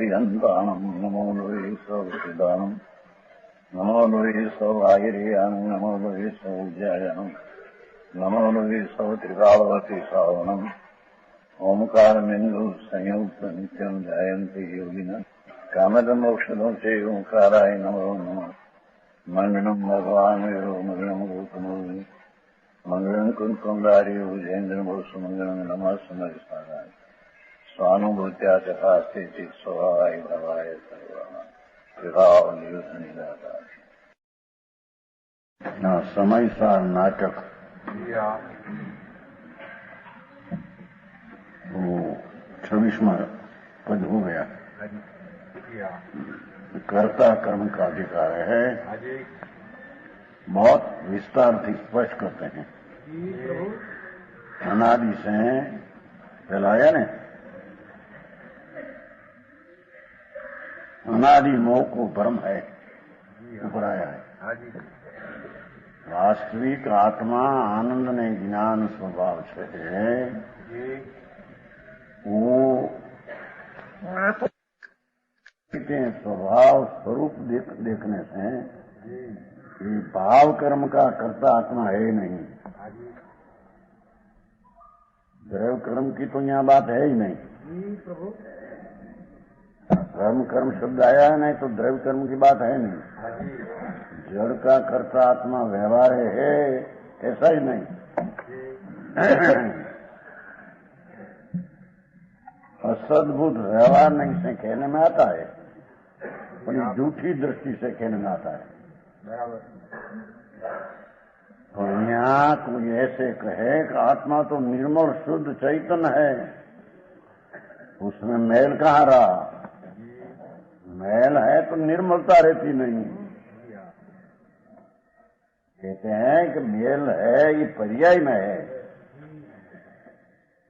पर्यन्तानम् नमो वै सौदानम् नमो वै सौभागिर्यानम् नमो वै सौज्यायनम् नमो वै सौत्रिकालवती सावनम् ओंकारमिन्दु संयुक्त नित्यम् जायन्ति योगिनः कामदमोक्षदं च ओंकाराय नमो नमः मङ्गलम् भगवान् वीरो मङ्गलम् गौतमो मङ्गलम् कुन्कुण्डारि भुजेन्द्रभूषु मङ्गलम् नमः समरिसाराय स्वानुभूत्या चकास्ते चित् स्वभावाय भवाय सर्वावनियुद्धनिदाता समय सार नाटक वो 26वां पद हो गया। कर्ता कर्म का अधिकार है, बहुत विस्तार से स्पष्ट करते हैं। अनादि से फैलाया ने अनादि मोह को भ्रम है ऊपर आया है। वास्तविक आत्मा आनंद ने ज्ञान स्वभाव से वो स्वभाव स्वरूप देखने से ये भाव कर्म का कर्ता आत्मा है नहीं। द्रव्य कर्म की तो यहाँ बात है ही नहीं। धर्म कर्म शब्द आया है नहीं तो द्रव्य कर्म की बात है नहीं। जड़ का कर्ता आत्मा व्यवहार है ऐसा ही नहीं। असद्भुत व्यवहार नहीं से कहने में आता है, पर झूठी दृष्टि से कहने में आता है। और यहाँ कोई ऐसे कहे कि आत्मा तो निर्मल शुद्ध चैतन्य है, उसमें मैल कहाँ रहा? मैल है तो निर्मलता रहती नहीं। कहते हैं कि मैल है ये पर्याय में है।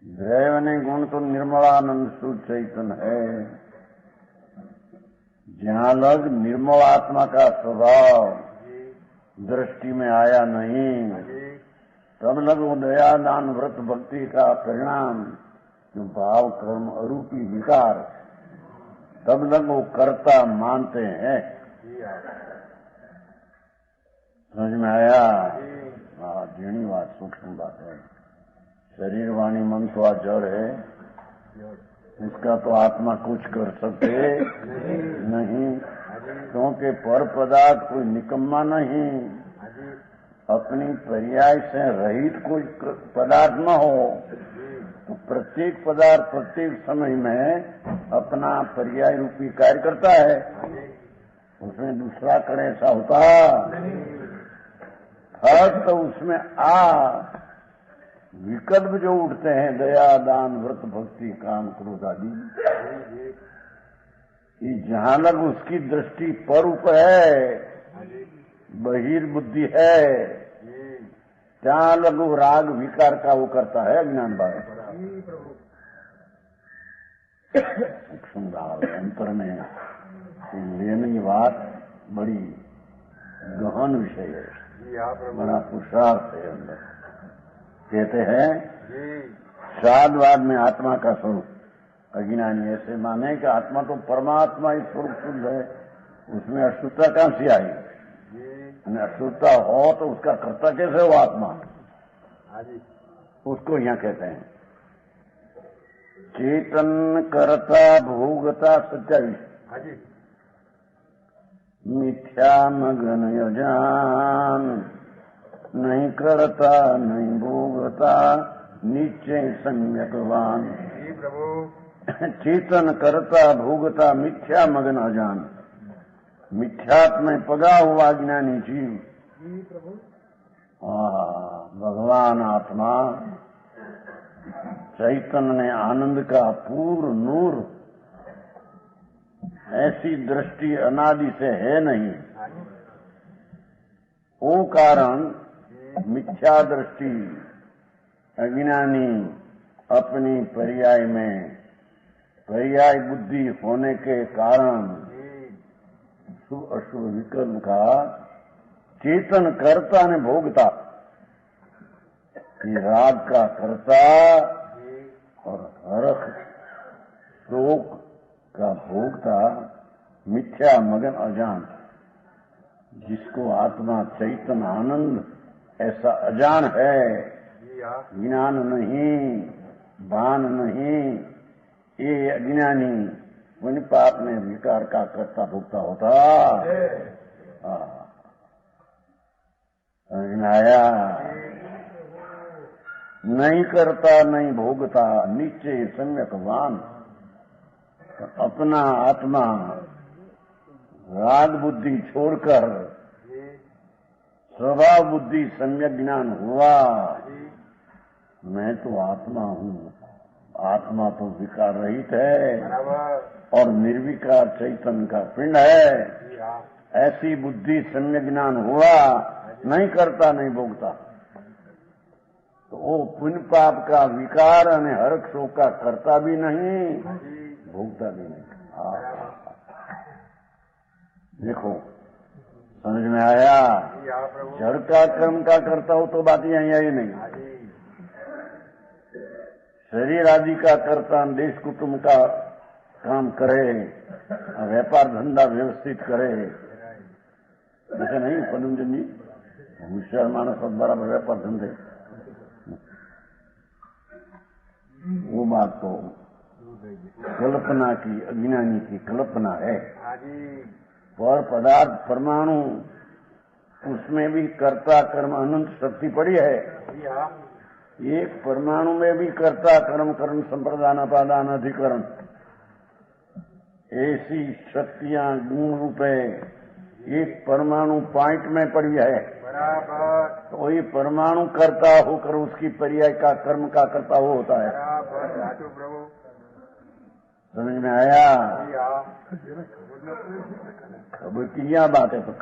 द्रव्य गुण तो निर्मलानंद शुद्ध चैतन्य है। जहां लग निर्मल आत्मा का स्वभाव दृष्टि में आया नहीं, तब लग वो दया दान व्रत भक्ति का परिणाम जो भाव कर्म अरूपी विकार, तब लग वो कर्ता मानते हैं। समझ में आया? हाँ, जीणी बात, सूक्ष्म बात है। शरीर वाणी मन तो आज जड़ है, इसका तो आत्मा कुछ कर सकते नहीं, क्योंकि पर पदार्थ कोई निकम्मा नहीं। अपनी पर्याय से रहित कोई पदार्थ न हो तो प्रत्येक पदार्थ प्रत्येक समय में अपना पर्याय रूपी कार्य करता है। उसमें दूसरा करे ऐसा होता फर्क तो उसमें विकल्प जो उठते हैं दया दान व्रत भक्ति काम क्रोध आदि, ये जहां लग उसकी दृष्टि परूप है, बहिर्बुद्धि है, जहां लग वो राग विकार का वो करता है अज्ञान भाव। सूक्ष्म अंतर में लेने की बात बड़ी गहन विषय है, बड़ा पुरुषार्थ है अंदर। कहते हैं साधवाद में आत्मा का स्वरूप अज्ञानी ऐसे माने कि आत्मा तो परमात्मा ही स्वरूप शुद्ध है, उसमें अशुद्धता कहां से आई? अशुद्धता हो तो उसका कर्ता कैसे हो आत्मा? उसको यहाँ कहते हैं चेतन कर्ता भोगता सच्चाई मिथ्या मगन यजान, नहीं करता नहीं भोगता निश्चय सम्यकवान। चेतन करता भोगता मिथ्या मगन अजान, मिथ्यात्म में पगा हुआ ज्ञानी जीव। भगवान आत्मा चैतन्य ने आनंद का पूर्ण नूर, ऐसी दृष्टि अनादि से है नहीं। वो कारण मिथ्या दृष्टि अज्ञानी अपनी पर्याय में पर्याय बुद्धि होने के कारण शुभ अशुभ विकल्प का चेतन कर्ता ने भोगता, ये राग का कर्ता और हर्ष शोक का भोगता मिथ्या मगन अजान, जिसको आत्मा चैतन्य आनंद ऐसा अजान है, ज्ञान नहीं, भान नहीं, ये अज्ञानी उन पाप में विकार का करता भोगता होता। आया नहीं करता नहीं भोगता नीचे सम्यकवान, अपना आत्मा राग बुद्धि छोड़कर स्वभाव बुद्धि सम्यक ज्ञान हुआ, मैं तो आत्मा हूँ। आत्मा तो विकार रहित है और निर्विकार चैतन्य का पिंड है। ऐसी बुद्धि सम्यक ज्ञान हुआ, नहीं करता नहीं भोगता, तो वो पुण्य पाप का विकार और हर्ष शोक का करता भी नहीं, भोगता भी नहीं। देखो समझ में आया? जड़ का कर्म का करता हो तो बात यहीं आई नहीं। शरीर आदि का करता, देश कुटुंब का काम करे, व्यापार धंधा व्यवस्थित करे, ऐसे नहीं पदमचंद जी, होशियार मानस सब बराबर व्यापार धंधे, वो बात तो कल्पना की, अज्ञानी की कल्पना है। पर पदार्थ परमाणु, उसमें भी कर्ता कर्म अनंत शक्ति पड़ी है। एक परमाणु में भी कर्ता कर्म करण संप्रदान अपादान अधिकरण ऐसी शक्तियां गुण रूप है, एक परमाणु पॉइंट में पड़ी है। बराबर। तो वही परमाणु कर्ता होकर उसकी पर्याय का कर्म का कर्ता वो होता है। समझ में आया? खबर की क्या बात है? तो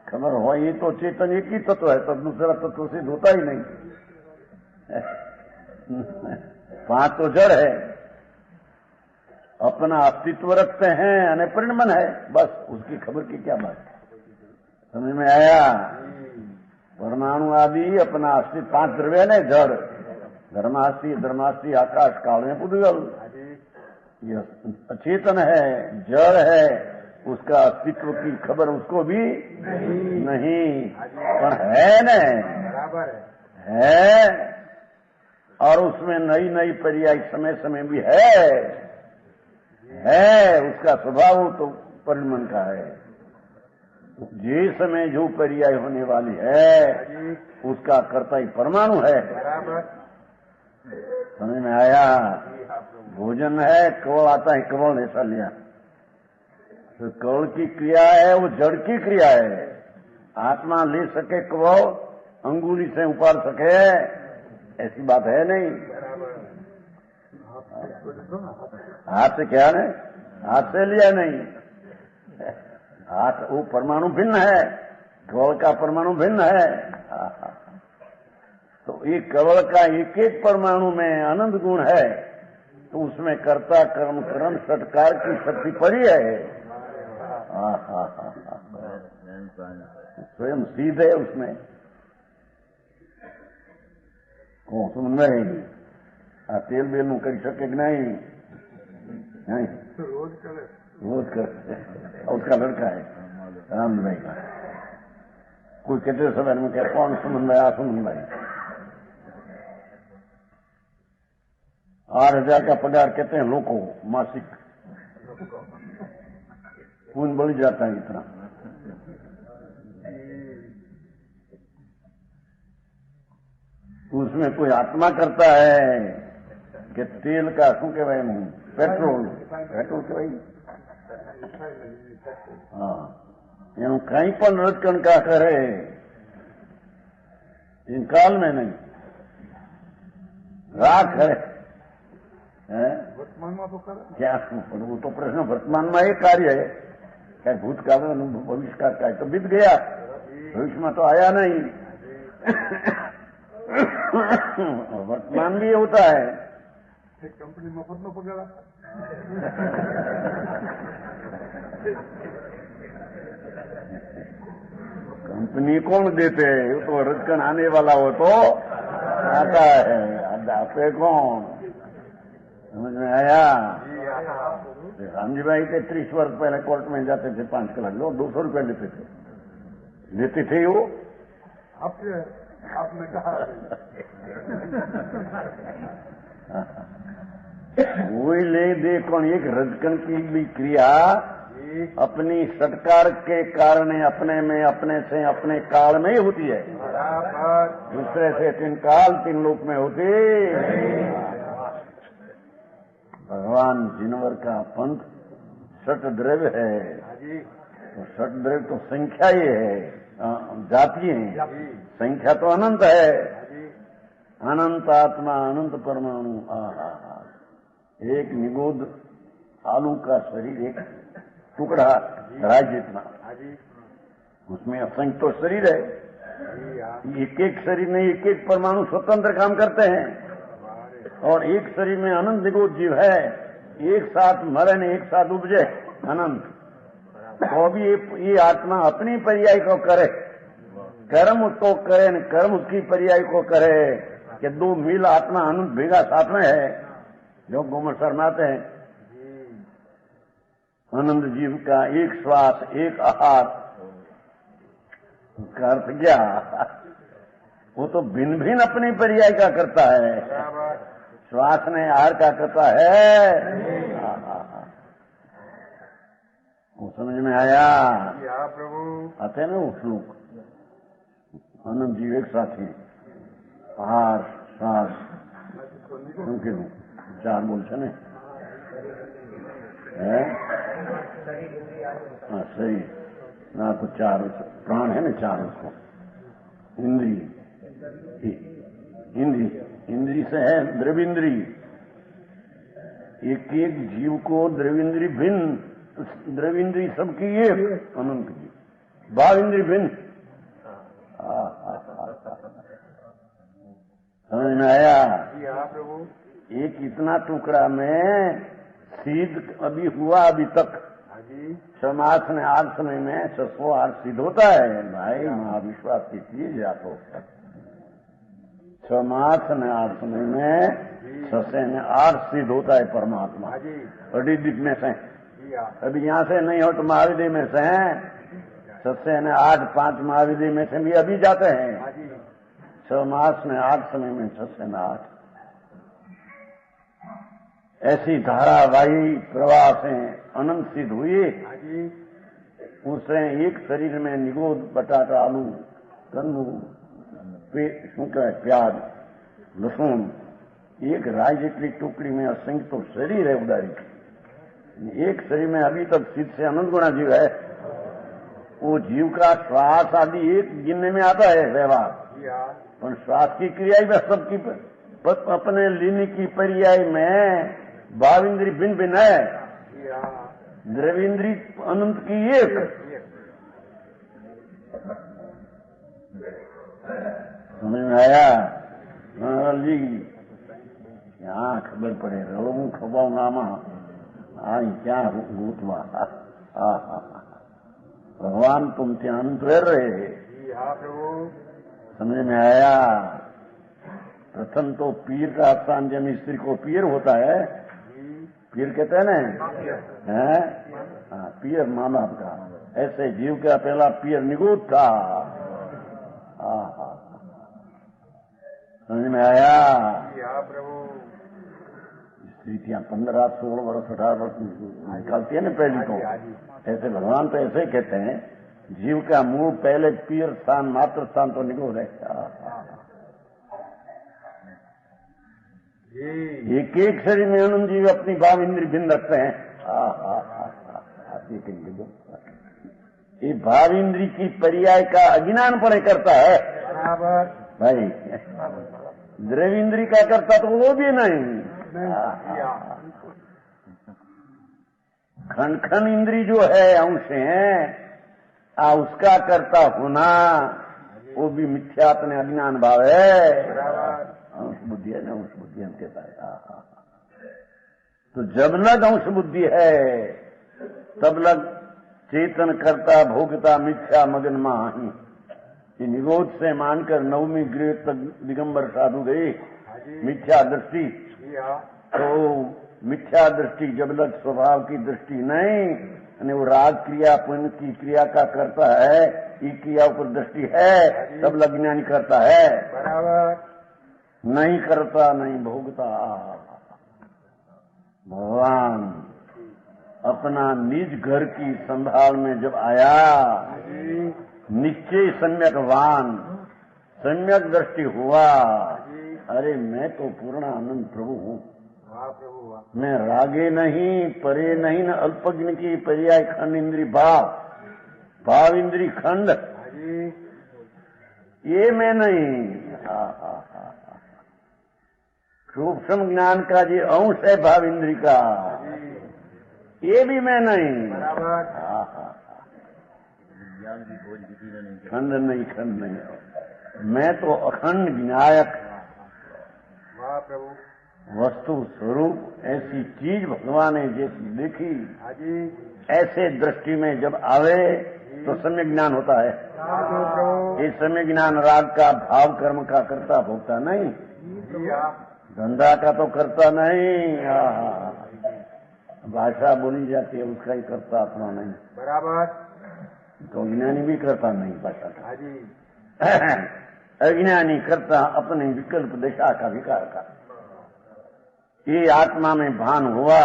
खबर हो, ये तो चेतन एक ही तत्व है, तब दूसरा तत्व सिद्ध होता ही नहीं। पांच तो जड़ है, अपना अस्तित्व रखते हैं, अनपरिणमन है, बस उसकी खबर की क्या बात? समझ में आया? परमाणु आदि अपना अस्तित्व, पांच द्रव्य ने जड़, धर्मास्थि आकाश काल में पुद्गल, ये अचेतन है, जड़ है, उसका अस्तित्व की खबर उसको भी नहीं, पर है न, है, और उसमें नई नई पर्याय समय समय भी है, उसका स्वभाव तो परिणमन का है। जिस समय जो पर्याय होने वाली है उसका कर्ता ही परमाणु है। समझ में आया? भोजन है, कवल आता है, कवल ऐसा लिया, तो कवल की क्रिया है, वो जड़ की क्रिया है। आत्मा ले सके कवल, अंगुली से उपाड़ सके, ऐसी बात है नहीं। हाथ से क्या नहीं, हाथ से लिया नहीं, हाथ वो परमाणु भिन्न है, कवल का परमाणु भिन्न है। तो ये कवल का एक एक परमाणु में आनंद गुण है, तो उसमें कर्ता कर्म कर्म सत्कार की शक्ति पड़ी है। स्वयं सीधे उसमें को समझ में रहेगी। तेल बेल નું કરી શકે कि नहीं? रोज करे। उसका लड़का है राम भाई का, कोई कहते समय में क्या कौन सुमन भाई? सुमन भाई 8,000 का पगार कहते हैं लोग को मासिक, खून बढ़ जाता है इतना। उसमें कोई आत्मा करता है कि तेल का शू के भाई पेट्रोल के भाई, हाँ, એનું કઈ પણ રટકણ કા કરે इन काल में नहीं, राख है क्या? वो तो प्रश्न वर्तमान में एक कार्य है, क्या भूतकाल में भविष्य का क्या? तो बीत गया, भविष्य में तो आया नहीं। वर्तमान भी होता है। कंपनी मफत में पकड़ा, कंपनी कौन देते हैं? वो तो रजकन आने वाला हो तो आता है, आपे कौन? समझ में आया? रामजी भाई के 30 वर्ष पहले कोर्ट में जाते थे 5 कलाक लो 200 रुपये लेते थे वो। आपने कहा वही ले दे कौन एक रजकन की भी क्रिया अपनी सत्कार के कारण अपने में अपने से अपने काल में ही होती है, दूसरे से 3 काल 3 लोक में होती। भगवान जिनवर का पंथ सट द्रव्य है, तो सट द्रव्य तो संख्या ही है, जाति है, संख्या तो अनंत है। अनंत आत्मा अनंत परमाणु, एक निगोद आलू का शरीर एक टुकड़ा राय जितना, उसमें असंख्य तो शरीर है, एक एक शरीर में एक एक परमाणु स्वतंत्र काम करते हैं, और एक शरीर में अनंत निगोद जीव है, एक साथ मरे न एक साथ उपजे अनंत। तो भी ये आत्मा अपनी पर्याय को करे, कर्म उसको करे न कर्म उसकी पर्याय को करे, कि 2 मील आत्मा अनंत भेगा साथ में है। जो गोमर शर्माते हैं आनंद जीव का एक श्वास एक आहार, उसका अर्थ क्या? वो तो भिन्न भिन्न अपनी पर्याय का करता है, श्वास ने आहार का करता है। वो समझ में आया प्रभु? आते हैं ना वो श्लोक, आनंद जीव एक साथ ही आहार श्वास उनके 4 बोल छे ने, हाँ सही ना, तो 4 प्राण है ना, 4 उसको, इंद्री से है द्रविंद्री, एक एक जीव को द्रविंद्री भिन्न, द्रविंद्री सबकी एक अनंत की, भाविंद्री भिन्न। समझ में आया? प्रभु। एक इतना टुकड़ा में सिद्ध अभी हुआ अभी तक, समास ने 8 समय में 608 सिद्ध होता है भाई, महाविश्वास की चीज या तो समास ने 8 समय में 6 ने 8 सिद्ध होता है परमात्मा, बड़ी दिख में से। अभी यहाँ से नहीं हो तो महाविद्य में से हैं, 6 ने 8 5 महाविद्य में से भी अभी जाते हैं। 6 मास में 8 समय में 6 ने 8 ऐसी धारावाही प्रवाह से अनंत सिद्ध हुई। उससे एक शरीर में निगोद बटाटा आलू गन्नू શું કહેવાય प्याज लहसुन एक राय જેટલી टुकड़ी में असंख्य तो शरीर है उदारी, एक शरीर में अभी तक सिद्ध से अनंत गुणा जीव है। वो जीव का श्वास आदि एक गिनने में आता है व्यवहार, पर श्वास की क्रिया ही सबकी अपने लीनी की पर्याय में भाविंद्री भिन्न भिन्न है, द्रविंद्री अनंत की एक। समझ में आया? जी यहाँ खबर पड़े रो હું ખબાવ નામાં આ क्या ગૂંથવા भगवान तुम ત્યાં अनंत रह रहे। समझ में आया? प्रथम तो पीर का स्थान जब स्त्री को पीर होता है, पीर कहते हैं ना, हाँ पीर माँ बाप का, ऐसे जीव का पहला पीर निगोद था। समझ में आया? स्त्री ત્યાં 15 16 वर्ष 18 वर्ष निकालती है ना पहली तो, ऐसे भगवान तो ऐसे कहते हैं जीव का मुंह पहले पीर स्थान मात्र स्थान तो निगोद है। एक एक शरीर में आनंद जीव अपनी भाव इंद्री भिन्न रखते हैं। ये भाव इंद्री की पर्याय का अज्ञान पड़े करता है भाई, द्रविंद्री का करता तो वो भी नहीं। खंड खंड इंद्री जो है अंश है, उसका करता होना वो भी मिथ्या अपने अज्ञान भाव है। अंश बुद्धि है ना, अंश बुद्धि हम कहता है। तो जब लग अंश बुद्धि है तब लग चेतन करता भोगता मिथ्या मगन माही। निरोध से मानकर 9वीं गृह तक दिगंबर साधु गए, मिथ्या दृष्टि, तो मिथ्या दृष्टि जबलक स्वभाव की दृष्टि नहीं, અને वो राग क्रिया पुण्य की क्रिया का करता है, ये क्रिया पर दृष्टि है, तब अज्ञानी करता है, बराबर नहीं करता नहीं भोगता। भगवान अपना निज घर की संभाल में जब आया, निश्चय सम्यकवान, सम्यक दृष्टि हुआ, अरे मैं तो पूर्ण आनंद प्रभु हूँ, वाह प्रभु वाह, मैं रागे नहीं परे नहीं न अल्पज्ञ की पर्याय खंड इंद्री भाव इंद्री खंड, ये मैं नहीं। सूक्ष्म ज्ञान का जो अंश है भाव इंद्री का, ये भी मैं नहीं। बराबर खंड नहीं, मैं तो अखंड विनायक, वाह प्रभु, वस्तु स्वरूप ऐसी चीज भगवान ने जैसी देखी, हाजी ऐसे दृष्टि में जब आवे तो सम्यक ज्ञान होता है। साधु प्रभु, ये सम्यक ज्ञान राग का भाव कर्म का करता भोगता नहीं, जी हाँ, धंधा का तो करता नहीं, भाषा बोली जाती है उसका ही करता, अपना नहीं। बराबर तो अज्ञानी भी करता नहीं भाषा का, हाजी अज्ञानी करता अपने विकल्प दिशा का विकार का। ये आत्मा में भान हुआ,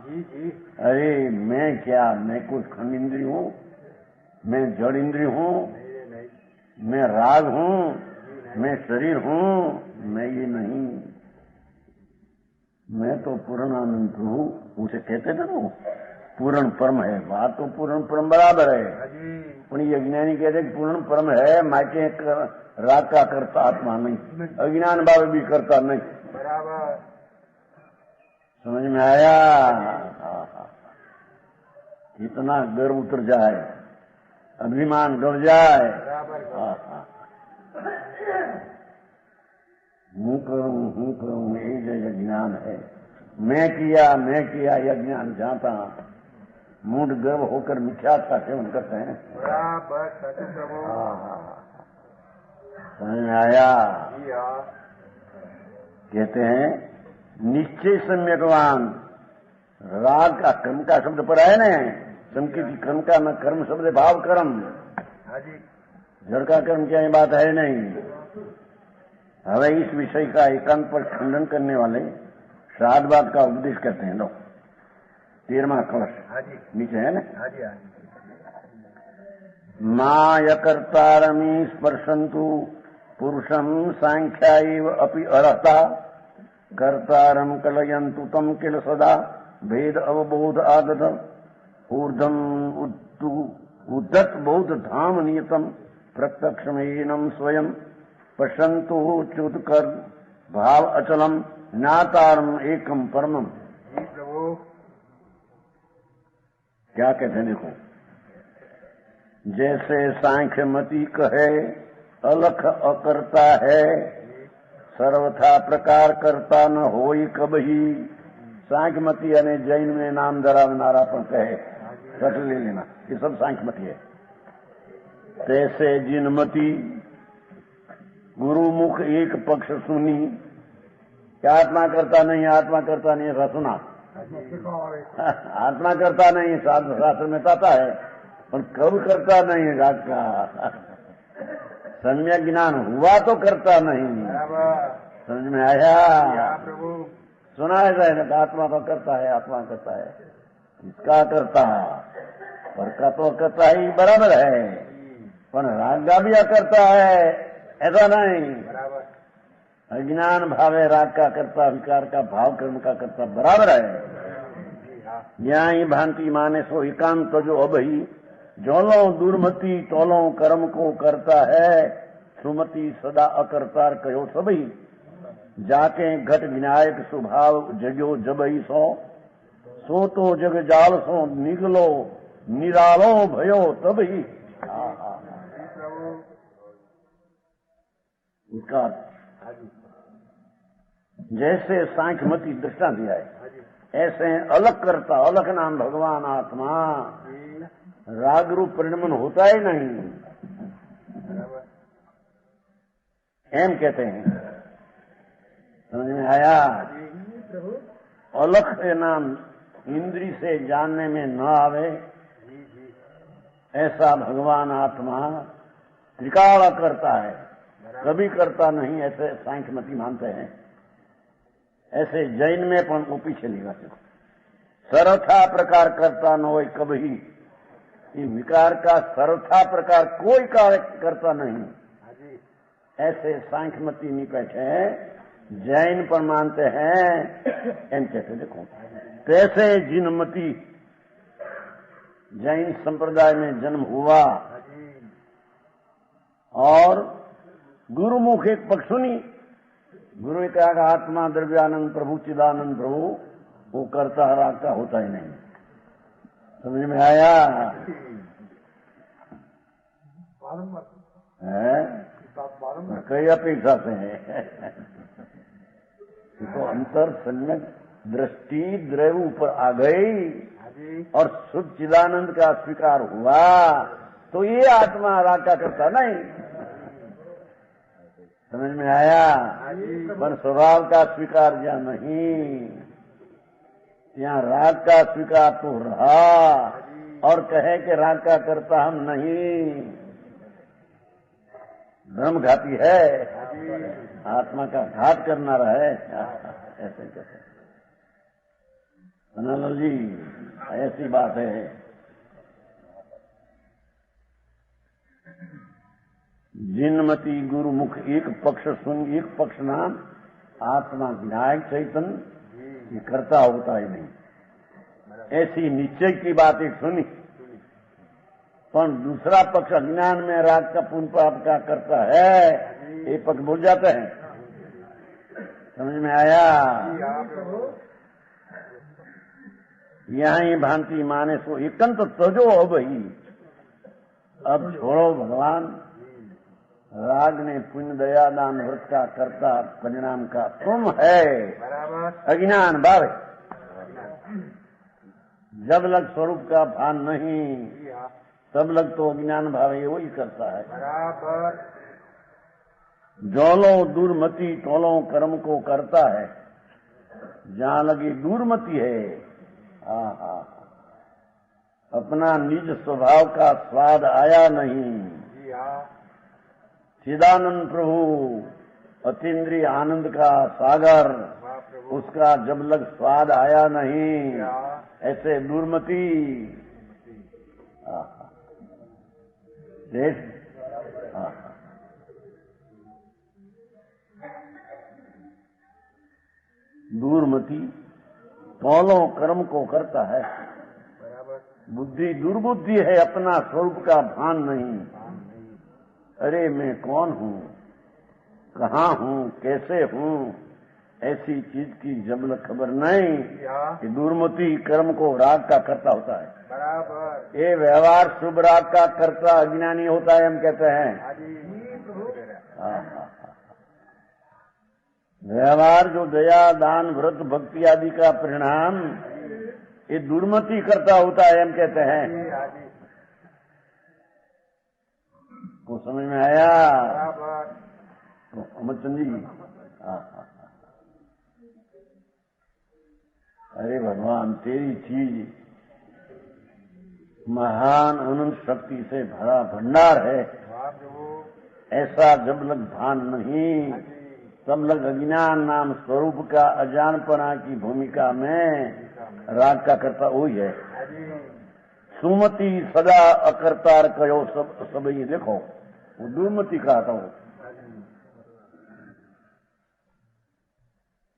जी अरे मैं क्या, मैं कुछ खंड इंद्री हूँ, मैं जड़ इंद्री हूँ, नहीं, मैं राग हूँ, मैं शरीर हूँ, मैं ये नहीं, मैं तो पूर्णानंद हूँ। उसे कहते थे ना पूर्ण परम है, बात तो पूर्ण परम बराबर है, हाजी पण ये अज्ञानी कहते पूर्ण परम है, मायके राग का करता आत्मा नहीं, अज्ञान भाव भी करता नहीं। बराबर समझ में आया? इतना गर्व उतर जाए, अभिमान डर जाए, बराबर हूँ करूँ ये जो ज्ञान है, मैं किया यह ज्ञान जाता, मूड गर्व होकर मिथ्यात्व का सेवन करते हैं। बराबर साधु प्रभु, समझ में आया? जी हाँ, कहते हैं निश्चय सम्यकवान, राग का कर्म का शब्द पर है न, संकीर्ति कर्म का न कर्म शब्द भाव कर्म, हाजी जड़ का कर्म क्या ये बात है नहीं। हमें इस विषय का एकांत पर खंडन करने वाले श्राद्धवाद का उपदेश करते हैं लोग। 13वां कलश हाजी नीचे है ना, हाजी हाजी मायकर्तारमी स्पर्शंतु पुरुषम सांख्याइव अपि अर्हता, कर्तारम कलयन्तु तम किल सदा भेद अवबोध आगत, ऊर्धम उद्धत बौद्ध धाम नियतम प्रत्यक्षमेनम स्वयं पश्यन्तु च्युतकर भाव अचलम ज्ञातारम एकम परमम। जी प्रभु, क्या कहते हैं देखो, जैसे सांख्य मति कहे अलख अकर्ता है, सर्वथा प्रकार करता न होई कबही। सांख्य मति यानी जैन में नाम धरा नारापन कहे, कट ले लेना, ये सब सांख्य मति है। तैसे जिनमति गुरुमुख एक पक्ष सुनी, क्या आत्मा करता नहीं, आत्मा करता नहीं, ऐसा सुना, आत्मा करता नहीं, शास्त्र में आता है, पर कब करता नहीं राग का, सम्यक ज्ञान हुआ तो करता नहीं। बराबर समझ में आया? हाँ प्रभु, सुना है ना, आत्मा तो करता है, आत्मा करता है, इसका करता पर का तो करता ही बराबर है, पर राग का भी करता है, ऐसा नहीं। बराबर अज्ञान भाव है, राग का करता, विकार का भाव कर्म का करता बराबर है। जी हाँ, यहाँ ही भांति माने सो एकांत तो जो अबही जोलो दुर्मति तोलो कर्म को करता है, सुमति सदा अकर्तार कहो सबही, जाके घट विनायक स्वभाव जगो जबई सो तो जग जाल सो निगलो निरालो भयो तबही। जी प्रभु, उसका हाजी जैसे सांख्यमति दृष्टांत दिया है, हाजी ऐसे अलग करता, अलग नाम भगवान आत्मा जी राग रूप परिणमन होता ही नहीं, बराबर एम कहते हैं। समझ में आया? जी प्रभु, अलख नाम इंद्री से जानने में न आवे, जी जी ऐसा भगवान आत्मा त्रिकाल करता है, कभी करता नहीं, ऐसे सांख्यमती मानते हैं। ऐसे जैन में पण वो पीछे नहीं रहते, सर्वथा प्रकार करता न हो कभी, ये विकार का सर्वथा प्रकार कोई कार्य करता नहीं, हाँ जी ऐसे सांख्यमती नहीं बैठे हैं, जैन पर मानते हैं। एम कहते देखो, कैसे जिनमती जैन संप्रदाय में जन्म हुआ हाँ जी और गुरुमुख एक पक्ष सुनी, गुरु ने कहा कि आत्मा द्रव्यानंद प्रभु चिदानंद प्रभु, वो करता है, रागता होता ही नहीं। समझ में आया है? कई अपेक्षा से है। तो अंतर सम्यक दृष्टि द्रव ऊपर आ गई हाँ जी और शुद्ध चिदानंद का स्वीकार हुआ, तो ये आत्मा राग का करता नहीं। समझ में आया? हाँ जी पर स्वभाव का स्वीकार या नहीं, यहाँ राग का स्वीकार तो रहा और कहे कि राग का करता हम नहीं, ब्रह्म घाती है, आत्मा का घात करना रहे, ऐसे कहते लाल जी, ऐसी बात है। जिनमती गुरुमुख एक पक्ष सुन, एक पक्ष नाम आत्मा विनायक चैतन्य, ये करता होता ही नहीं, ऐसी निश्चय की बात एक सुनी। पर दूसरा पक्ष अज्ञान में राग का पुण्य पाप का करता है, ये पक्ष भूल जाते हैं। समझ में आया? यहाँ ही भांति माने सो एकंत तजो अब ही, अब छोड़ो भगवान, राग ने पुण्य दया दान व्रत का कर्ता परिणाम का तुम है, बराबर अज्ञान भाव। जब लग स्वरूप का भान नहीं, जी हाँ तब लग तो अज्ञान भाव ये वही करता है। बराबर जौलो दूरमती तोलो कर्म को करता है, जहां लगी दूरमती है, आहा, अपना निज स्वभाव का स्वाद आया नहीं। जी हाँ चिदानंद प्रभु अतीन्द्रिय आनंद का सागर, वाह प्रभु उसका जब लग स्वाद आया नहीं, जी हाँ ऐसे दूरमती देश। दूरमती तौलो कर्म को करता है, बराबर बुद्धि दुर्बुद्धि है, अपना स्वरूप का भान नहीं। अरे मैं कौन हूँ, कहाँ हूँ, कैसे हूँ, ऐसी चीज की जब खबर नहीं, जी हाँ कि दूरमती कर्म को राग का करता होता है। बराबर ये व्यवहार शुभ राग का करता अज्ञानी होता है, हम कहते हैं। हाँ जी प्रभु व्यवहार जो दया दान व्रत भक्ति आदि का परिणाम, ये दुर्मति करता होता है, हम कहते हैं। जी हाँ जी को समझ में आया? बराबर तो अमरचंद जी, अरे भगवान, तेरी चीज महान अनंत शक्ति से भरा भंडार है, वाह प्रभु ऐसा जब लग भान नहीं, तब लग अज्ञान नाम स्वरूप का अजानपना की भूमिका में राग का करता वही है। हाँ जी सुमति सदा अकर्तार कयो सब ये देखो, वो दुर्मति का आता हो।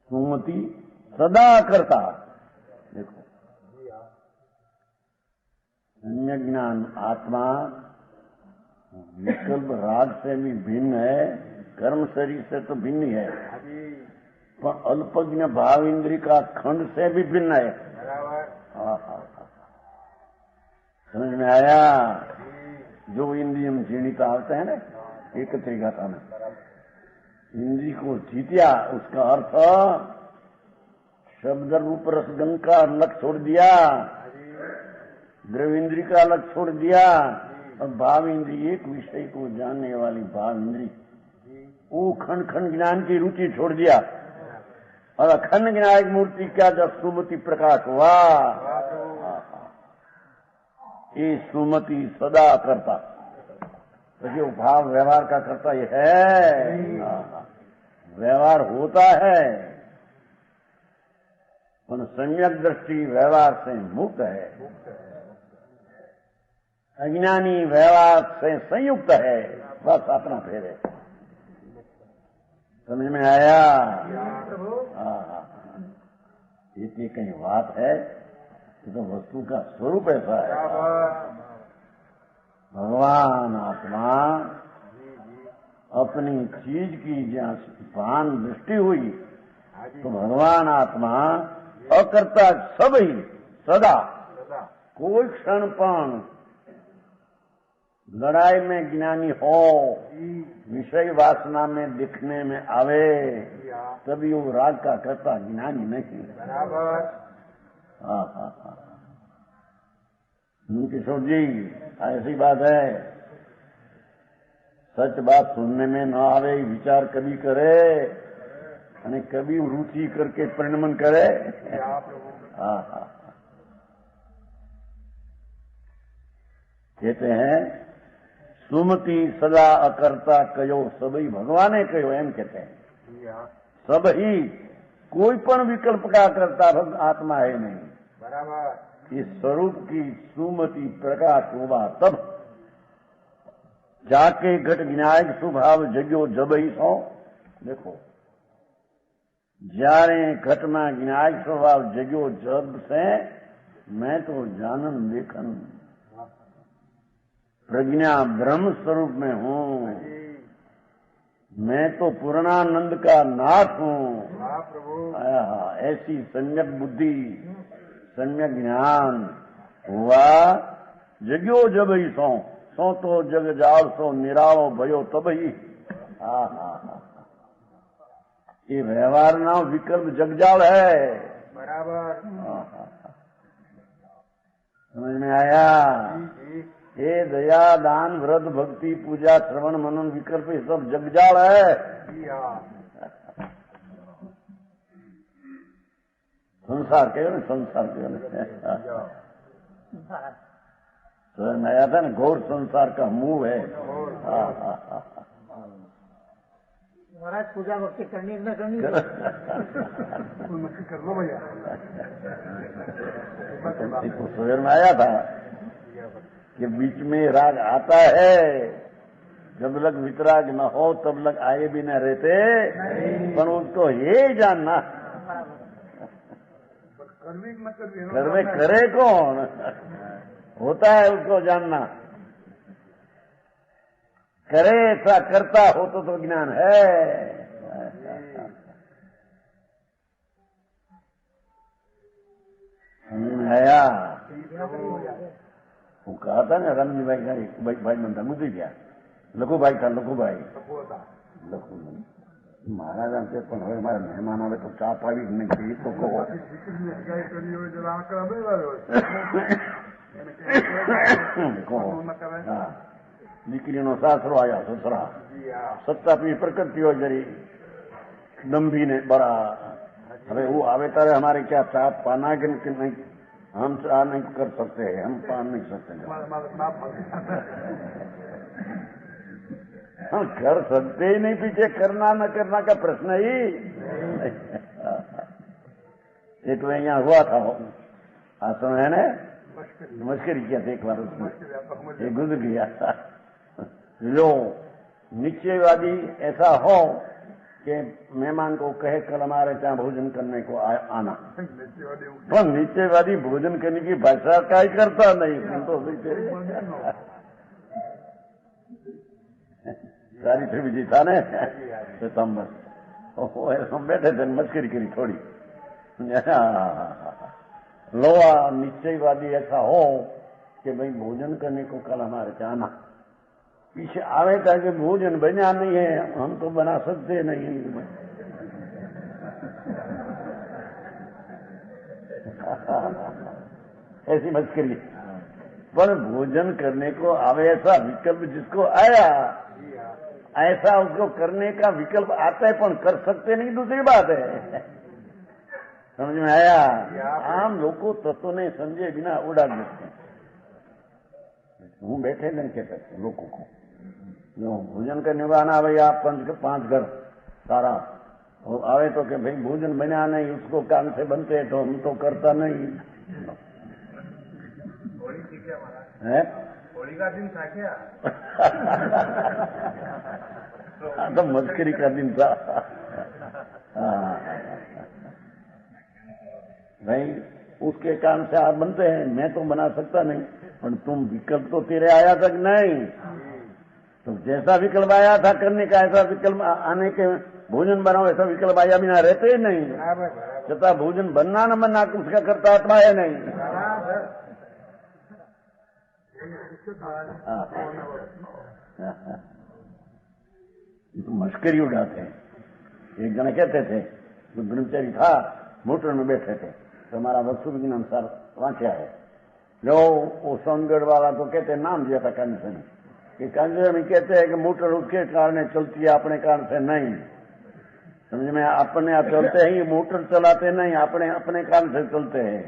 सुमति सदा अकर्ता, देखो अन्य ज्ञान आत्मा विकल्प राग से भी भिन्न है, कर्म शरीर से तो भिन्न ही है, हाँ जी पर अल्पज्ञ भाव इंद्री का खंड से भी भिन्न है। बराबर समझ में आया? जो इंद्रियम जीणिता होते हैं ना, एक त्रिघाता में इंद्री को जीतिया, उसका अर्थ शब्द रूप रस गंध का अलग छोड़ दिया, द्रव इंद्री का अलग छोड़ दिया, और भाव इंद्री एक विषय को जानने वाली भाव इंद्री, वो खंड खंड ज्ञान की रुचि छोड़ दिया। और अखंड विनायक मूर्ति क्या जब सुमति प्रकाश हुआ, ये सुमति सदा करता, तो ये भाव व्यवहार का करता ये है, व्यवहार होता है पर सम्यक दृष्टि व्यवहार से मुक्त है, अज्ञानी व्यवहार से संयुक्त है, बस अपना फेर है। समझ में आया? ये कहीं बात है तो वस्तु का स्वरूप ऐसा है। भगवान आत्मा अपनी चीज की जहाँ भान दृष्टि हुई तो भगवान आत्मा अकर्ता सब ही सदा कोई क्षण पण लड़ाई में ज्ञानी हो, विषय वासना में दिखने में आवे तभी वो राग का करता, ज्ञानी नहीं। बराबर। हाँ। किशोर जी ऐसी बात है, सच बात सुनने में न आवे विचार कभी करे और कभी रुचि करके परिणमन करे। हाँ। कहते हैं सुमति सदा अकर्ता कयो सबई भगवाने कयो, एम कहते हैं सब ही, कोई पण विकल्प का करता आत्मा है नहीं। बराबर। इस स्वरूप की सुमति प्रकाश हुआ तब जाके घट विनायक स्वभाव जग्यो जबई सो। देखो जारे घट में विनायक स्वभाव जग्यो जब से मैं तो जानन देखन प्रज्ञा ब्रह्म स्वरूप में हूँ, मैं तो पूर्णानंद का नाथ हूँ। ऐसी सम्यक बुद्धि सम्यक ज्ञान हुआ जग्यो जब ही सो तो जग जाओ सो निरालो भयो तब ही। ये व्यवहार ना विकल्प जगजाल है। बराबर। समझ में आया? ये दया दान व्रत भक्ति पूजा श्रवण मनन विकल्प ये सब जगजाल है। संसार के ना, संसार के तो नया था ना, घोर संसार का मुंह है। महाराज पूजा भक्ति करनी न करनी कर लो भैया। सुबह में आया था कि बीच में राग आता है, जब लग वितराग न हो तब लग आए भी न रहते, पर उसको ये जानना करवे करे कौन होता है, उसको जानना। करे ऐसा करता हो तो ज्ञान है। आया वो कहा था ना रामजी भाई का भाई बनता मुझे क्या लखू भाई था, लखू भाई लखू महाराज आते पण હવે મારા મહેમાન આવે તો ચા પાવી નહીં પી તો કહો દીકરીનો સાસરો આવ્યા સસરા સત્તા પી પ્રકૃતિ હોય જરી દંભી ને બરા હવે હું આવે ત્યારે हमारे क्या चा पाना कि नहीं, हम चा नहीं कर सकते, हम पान नहीं सकते। हम कर सकते ही नहीं, पीछे करना न करना का प्रश्न ही। एक तो यहाँ हुआ था आश्रम है ना, मस्करी किया था एक बार उसमें, ये गुजर गया। लो निश्चयवादी ऐसा हो कि मेहमान को कहे कल हमारे यहाँ भोजन करने को आना, पर निश्चयवादी भोजन करने की भाषा का ही करता नहीं। तो सारी फिर भी था ने सितंबर हम बैठे थे, मस्करी करी थोड़ी। लोहा निश्चयवादी ऐसा हो कि भाई भोजन करने को कल हमारे जाना, पीछे आवे था कि भोजन बना नहीं है, हम तो बना सकते नहीं। ऐसी मस्करी। पर भोजन करने को आवे ऐसा विकल्प जिसको आया, ऐसा उसको करने का विकल्प आता है, पर कर सकते नहीं, दूसरी बात है। समझ में आया? આમ લોકો તત્વને સમજે વિના ઉડાડ દેते हैं। હું बैठे नहीं कहते लोगों को जो भोजन करने वाला भाई आप 5 घर सारा वो आवे तो कि भाई भोजन बना नहीं उसको काम से बनते तो हम तो करता नहीं है। होली का दिन था क्या? तो मस्करी का दिन था। भाई उसके कारण से आप बनते हैं, मैं तो बना सकता नहीं, पर तुम विकल्प तो तेरे आया तक नहीं। तो जैसा विकल्प आया था करने का ऐसा विकल्प आने के भोजन बनाओ ऐसा विकल्प आया बिना रहते ही नहीं। छता भोजन बनना न बनना उसका करता आत्मा है नहीं। तो मस्करी उड़ाते हैं। एक जने कहते थे जो ब्रह्मचारी था मोटर में बैठे थे तो हमारा वस्तु विज्ञान अनुसार वांचा है जो वो सोनगढ़ वाला तो कहते नाम दिया था कंजन कि कंजन में कहते हैं कि मोटर उसके कारण चलती है अपने कारण से नहीं। समझ में? अपने आप चलते हैं मोटर चलाते नहीं अपने अपने कारण से चलते हैं।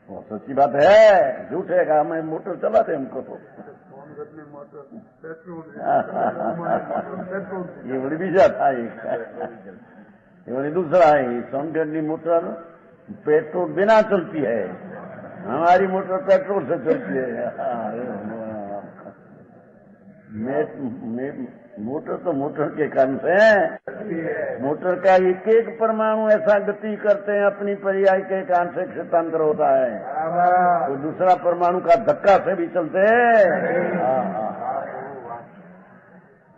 वो सच्ची बात है झूठ है का हमें मोटर चलाते हमको तो ये बड़ी बीजा था ये बड़ी दूसरा है। सोनगढ़ की मोटर पेट्रोल बिना चलती है हमारी मोटर पेट्रोल से चलती है। मोटर तो मोटर के कारण से मोटर का एक एक परमाणु ऐसा गति करते हैं अपनी पर्याय के कारण से क्षेत्रांतर होता है तो दूसरा परमाणु का धक्का से भी चलते हैं।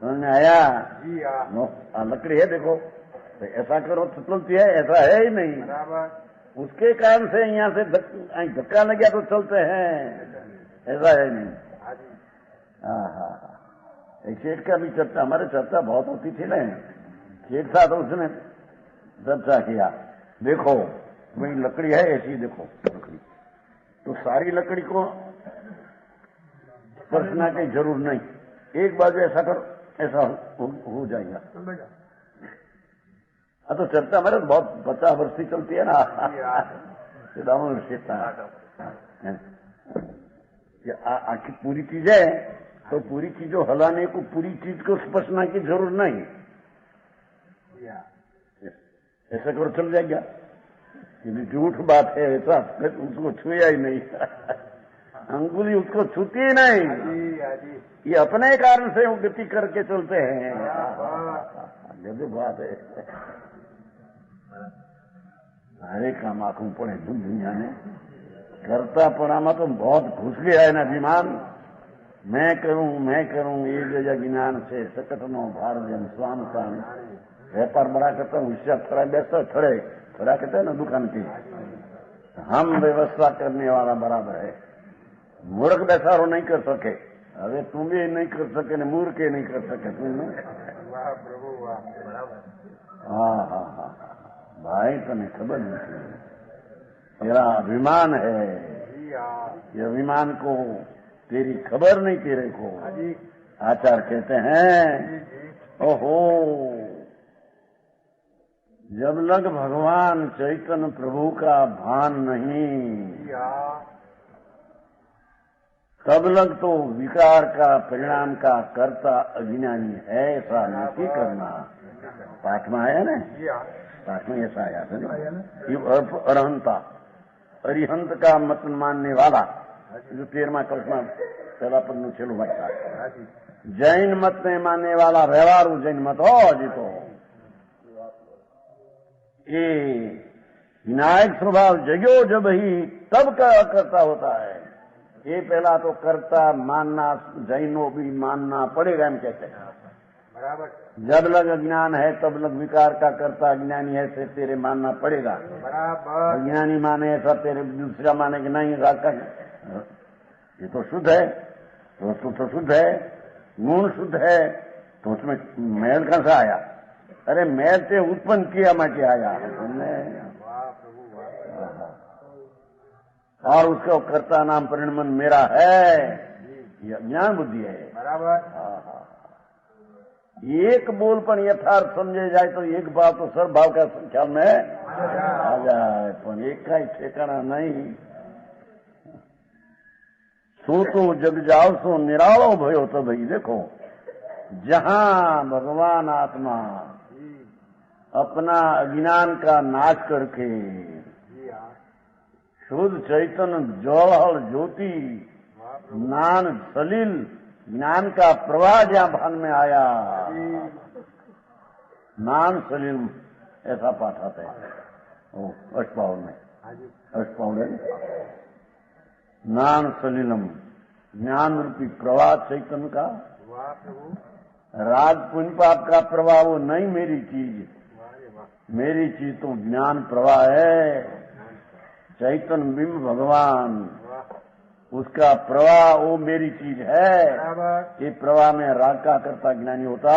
समझ में आया? लकड़ी है देखो ऐसा करो तो चलती है ऐसा है ही नहीं उसके कारण से यहाँ से धक्का लग गया तो चलते हैं ऐसा है नहीं। एक शेठ का भी चर्चा हमारे चर्चा बहुत होती थी ना शेठ था तो उसने चर्चा किया देखो वही लकड़ी है ऐसी देखो लकड़ी तो सारी लकड़ी को स्पर्शना की जरूर नहीं एक बाजू ऐसा करो ऐसा हो जाएगा। तो चर्चा हमारे बहुत 50 वर्ष से चलती है ना दामोदर शेठ था आखिर पूरी चीज है तो पूरी चीजों हलाने को पूरी चीज को स्पर्शना की जरूरत नहीं ऐसा करो चल जाएगा। यदि झूठ बात है ऐसा उसको छुया ही नहीं अंगुली उसको छूती ही नहीं ये अपने कारण से वो गति करके चलते हैं। गजब बात है हरे काम आंखों पड़े दुनिया ने करता पड़ा तो बहुत घुस गया है ना विमान मैं करूं ये जगह ज्ञान से सकट नो भारत स्वान स्वान व्यापार बड़ा करता हूँ इससे थोड़ा व्यस्त थोड़ा कहते हैं ना दुकान की हम व्यवस्था करने वाला बराबर है मूर्ख बेसारो नहीं कर सके अरे तुम भी नहीं कर सके न मूर्ख के नहीं कर सके तुम हाँ भाई तुम्हें खबर नहीं तेरा अभिमान है ये अभिमान को तेरी खबर नहीं तेरे को आचार्य कहते हैं ओहो जब लग भगवान चैतन्य प्रभु का भान नहीं तब लग तो विकार का परिणाम का कर्ता अज्ञानी है ऐसा नहीं करना। पाठ में आया ना पाठ में ऐसा आया था ना अरहंता अरिहंत का मत मानने वाला जो 13वां कल्पना पहला पद में छेलू भाई जैन मत ने मानने वाला व्यवहार जैन मत हो जी तो ये विनायक स्वभाव जगो जब ही तब का करता होता है। ये पहला तो कर्ता मानना जैनो भी मानना पड़ेगा हम कहते हैं बराबर जब लग अज्ञान है तब लग विकार का कर्ता अज्ञानी है से तेरे मानना पड़ेगा बराबर अज्ञानी माने ऐसा तेरे दूसरा माने कि नहीं ये तो शुद्ध है तो शुद्ध है गुण शुद्ध है तो उसमें मैल कहां से आया अरे मैल से उत्पन्न किया मैं क्या आया और उसका कर्ता नाम परिणमन मेरा है ये ज्ञान बुद्धि है बराबर। एक बोल पर यथार्थ समझे जाए तो एक भाव तो सर्व भाव का ख्याल में आ जाए, पर एक का ही ठिकाना नहीं। सो तो जग जाओ सो निरालो भयो। तो भाई देखो, जहां भगवान आत्मा अपना अज्ञान का नाश करके शुद्ध चैतन्य जौहर ज्योति ज्ञान सलील ज्ञान का प्रवाह जहां भान में आया, ज्ञान सलील ऐसा पाठ आता है अष्टपावल में, अष्टपावल है ज्ञान सलीलम, ज्ञान रूपी प्रवाह चैतन्य का। राग पुण्य पाप का प्रवाह वो नहीं मेरी चीज, मेरी चीज तो ज्ञान प्रवाह है, चैतन्य बिंब भगवान, उसका प्रवाह वो मेरी चीज है। ये प्रवाह में राग का करता ज्ञानी होता।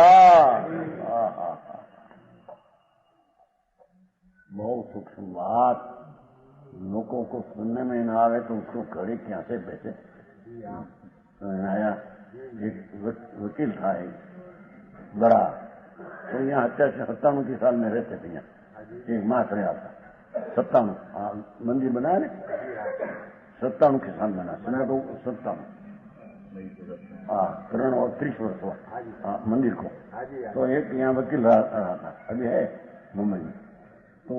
बहुत सूक्ष्म बात, लोगों को सुनने में न आवे तो उसको घड़ी क्या से बैठे। आया एक वकील था एक बड़ा, तो यहाँ 57 साल में रहते थे। यहाँ एक मास रहा था 57, मंदिर बनाया ना 57 के साल बना, सुना तो 57 करण और 30 वर्ष हुआ मंदिर को। तो एक यहाँ वकील रहा था, अभी है मुंबई में। तो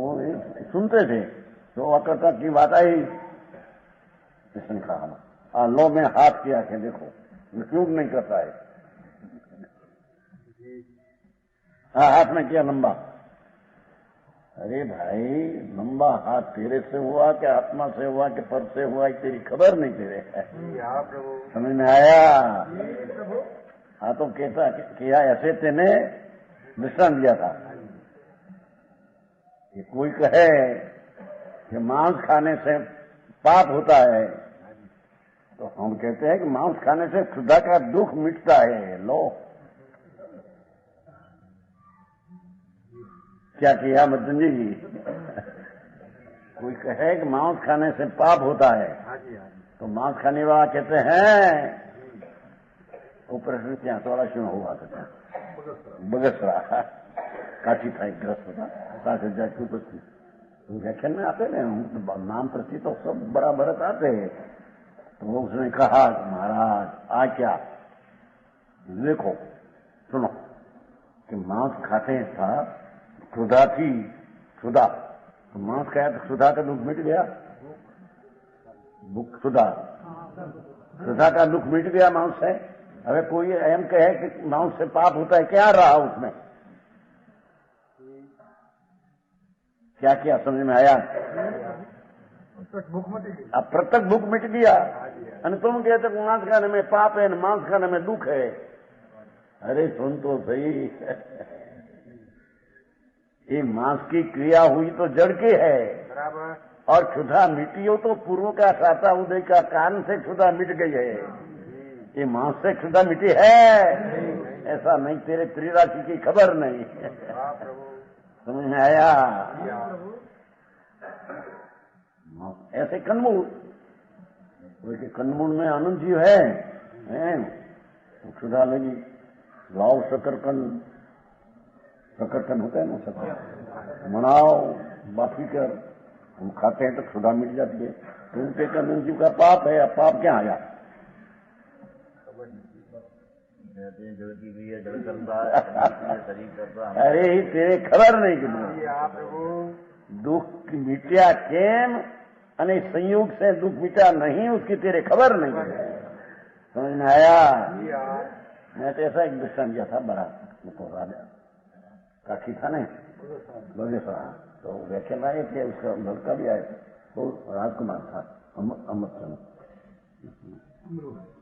सुनते थे तो अकर्ता की बात आई, किसने कहा लो में हाथ किया के देखो क्यों नहीं करता है। हाथ में किया लंबा। अरे भाई, लंबा हाथ तेरे से हुआ कि आत्मा से हुआ कि पर से हुआ, तेरी खबर नहीं तेरे है। समझ में आया? हाँ तो कहता किया ऐसे तेने दृष्टांत दिया था कि कोई कहे कि मांस खाने से पाप होता है, तो हम कहते हैं कि मांस खाने से खुदा का दुख मिटता है। लो क्या किया मदन जी? कोई कहे कि मांस खाने से पाप होता है, तो मांस खाने वाला कहते हैं वो प्रश्न क्या थोड़ा क्यों हुआ था बगसरा काठी था एक ग्रस्त था 60,000 की उपस्थित, तो व्याख्यान में आते ना नाम प्रति तो सब बराबर आते हैं। तो उसने कहा महाराज आ क्या देखो सुनो कि मांस खाते था क्षुधा थी, क्षुधा तो मांस खाया तो क्षुधा का दुख मिट गया, क्षुधा का दुख मिट गया मांस से। अगर कोई एम कहे कि मांस से पाप होता है, क्या रहा उसमें? क्या किया समझ में आया? अब प्रत्यक्ष भूख मिट गया। और तुम कहते मांस खाने में पाप है, मांस खाने में दुख है। अरे सुन तो सही, ये मांस की क्रिया हुई तो जड़ की है, और क्षुधा मिटी हो तो पूर्व का साता उदय का कारण से क्षुधा मिट गई है। ये मांस से क्षुधा मिटी है ऐसा नहीं, तेरे त्रिराशि की खबर नहीं। समझ में आया? ऐसे कन्मूल, वैसे कन्मूल में आनंद जीव है तो क्षुधा लगी, लाओ शकरकंद, शकरकंद होता है ना शक्कर, मनाओ बाफी कर, हम खाते हैं तो क्षुधा मिट जाती है। तो उनके आनंद जीव का पाप है। अब पाप क्या आया? अरे तेरे खबर नहीं कि दुख मिट्या केम અને संयोग से दुख मिटा नहीं, उसकी तेरे खबर नहीं है। समझ में आया? मैं तो ऐसा एक दृष्टांत दिया था बड़ा, तो राजा काकी था नहीं बगेश्वर, तो व्याख्यान आए थे, उसका लड़का भी आया, वो राजकुमार था अमृत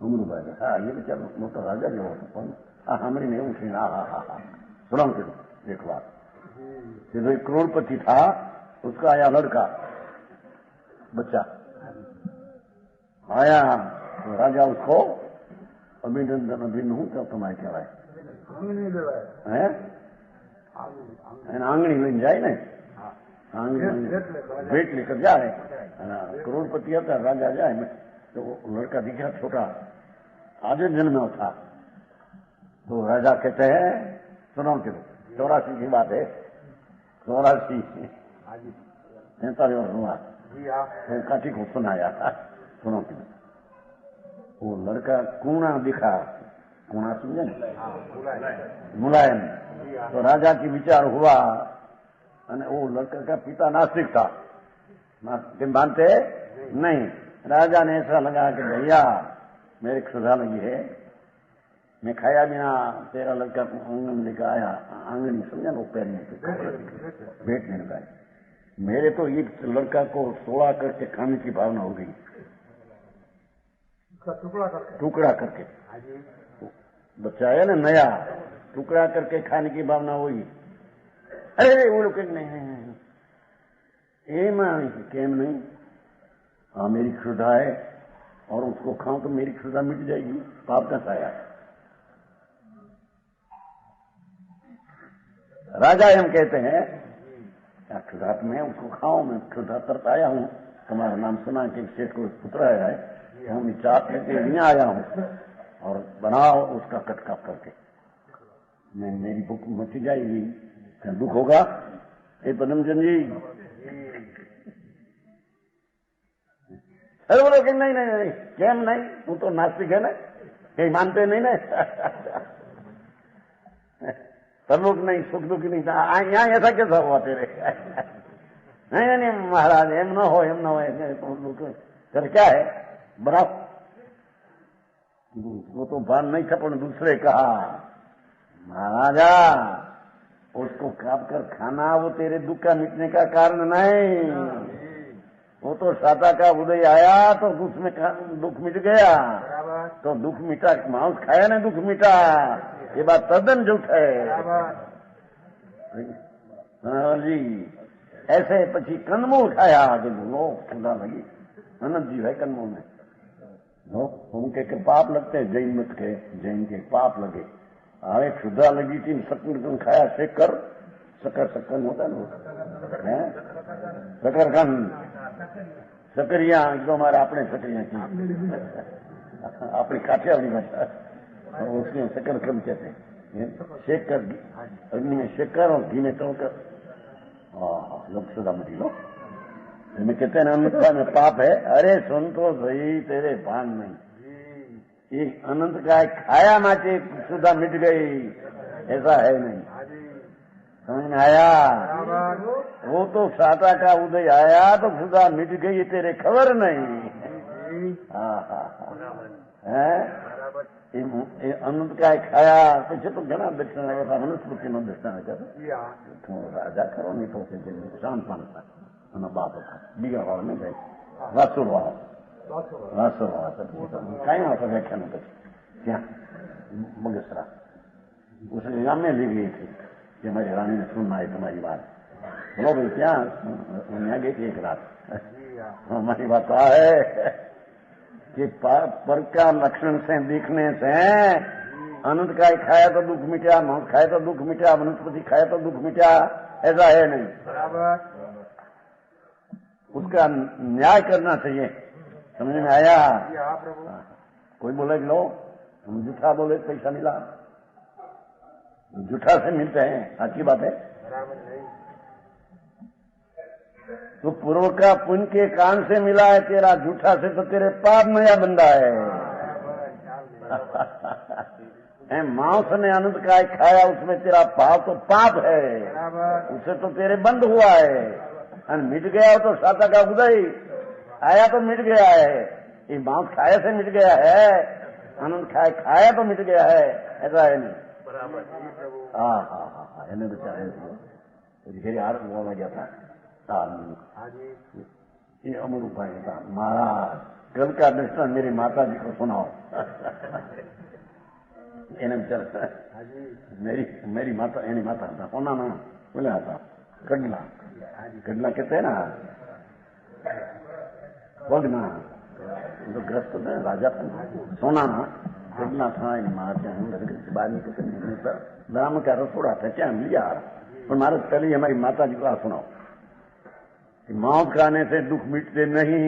अमरू भाई। हाँ ये भी चलो मोटा राजा जो होता हमारी नहीं उठी। हाँ हाँ हाँ हाँ सुना एक बात, जो एक करोड़पति था उसका आया लड़का बच्चा आया, तो राजा उसको अभिनंदन अभिनंदन तो तुम्हारे क्या है आंगणी लेने जाए ना, आंगणी भेंट लेकर जाए। करोड़पति होता राजा जाए तो लड़का दिखा छोटा, आधे दिन में था। तो राजा कहते हैं सुनो कि 84 की बात है, 84 43 वर्ष हुआ तो काठी को सुनाया। सुनो कि वो लड़का कूणा दिखा, कूणा समझे मुलायम, तो राजा की विचार हुआ અને वो लड़का का पिता नास्तिक था, मानते नहीं। राजा ने ऐसा लगा कि भैया मेरी क्षुधा लगी है, मैं खाया बिना तेरा लड़का आंगन लेकर आया, आंगन समझा ना पैर में भेंट नहीं लगाई, मेरे तो एक लड़का को सोड़ा करके खाने की भावना हो गई, टुकड़ा करके बच्चा है ना नया, टुकड़ा करके खाने की भावना हुई। अरे वो लोग नहीं केम नहीं, हाँ मेरी क्षुधा है और उसको खाऊं तो मेरी क्षुधा मिट जाएगी, पाप का साया। राजा हम कहते हैं क्षुधा में उसको खाओ, मैं क्षुधा तरत आया हूं, तुम्हारा नाम सुना कि सेठ को पुत्र आया है, हम चाट लेके यहाँ आया हूं और बनाओ उसका कटका करके, मैं मेरी भूख मच जाएगी, क्या दुख होगा। ये पदमचंद जी अरे बोलो कि नहीं नहीं नहीं केम नहीं, वो तो नास्तिक है ना, कहीं मानते नहीं ना। सब लोग नहीं, सुख दुख नहीं था, यहाँ ऐसा कैसा हुआ तेरे। नहीं नहीं महाराज एम न हो, एम न हो, फिर क्या है बराबर, वो तो बात नहीं था, पर दूसरे कहा महाराजा उसको काट कर खाना वो तेरे दुख का मिटने का कारण नहीं, वो तो साता का उदय आया तो दुख मिट गया, तो दुख मिटा, मांस खाया ना दुख मिटा, ये बात तद्दन झूठ है। हाँ जी, ऐसे पची कदमो उठाया कि लो खुदा लगी अनंत जीव है कदमों में, लो उनके के पाप लगते हैं, जैन मत के, जैन के पाप लगे। अरे क्षुधा लगी थी, शक्कर खाया, शेकर शक्कर होता है शकरकंद, सकरिया जो हमारे अपने सकरिया की अपनी काठियावाड़ी भाषा, उसमें शकरकंद कहते हैं, शेकर अग्नि में शेकर और घी में तोड़कर लोग क्षुधा मची लो, मैं कहते हैं अनंतता में पाप है। अरे सुन तो सही, तेरे भान नहीं, ये अनंत का खाया माचे क्षुधा मिट गई, ऐसा है नहीं, समझ में आया। वो तो साता का उदय आया तो क्षुधा मिट गई, तेरे खबर नहीं। है अनंत का खाया પછી તો ઘણા દક્ષિણ આવ્યા, મનુસ્મૃતિનો દક્ષિણ આવ્યા, રાજા ખરો નહીં તો શાંત પાનતા અને બાપ હતા બીજા વાળો નહીં જાય, વાસુર વાળો कहीं होता व्याख्यान પછી ત્યાં बगसरा उसने गांव में ली गई थी कि हमारी रानी ने सुनना है तुम्हारी बात, बोलो भाई क्या यहाँ गई थी एक रात, हमारी बात तो है कि पर का लक्षण से दिखने से अनंत का खाया तो दुख मिटा, मांस खाया तो दुख मिटा, वनस्पति खाया तो दुख मिटा, ऐसा है नहीं, उसका न्याय करना चाहिए, समझ में आया। कोई बोले लो हम जूठा बोले पैसा मिला, जूठा से मिलते हैं, अच्छी बात है। तो पूर्व का पुण्य के कान से मिला है तेरा, जूठा से तो तेरे पाप नया बंदा है। मांस ने अनंत का खाया, उसमें तेरा पाप तो पाप है, उससे तो तेरे बंद हुआ है, और मिट गया तो साता का उदय आया तो मिट गया है, ये मांस खाया से मिट गया है, अनंत खाया तो मिट गया है, ऐसा है नहीं। हाँ એને बेचारे ઘેરે હાર બોલવા ગયા था, ये अमर उपाय था महाराज, कल का दृष्टांत मेरी माता जी को सुनाओ। એને बेचारा मेरी माता, एनी माता था कोना ना बोला था कड़ला, कड़ला कहते हैं ना पगना, तो ग्रस्त था राजा था, सोना ना कड़ला था, बाहर निकलते ब्राह्मण का रसोड़ा था, क्या लिया, और महाराज पहले हमारी माता जी को आ सुनाओ कि मांस खाने से दुख मिटते नहीं,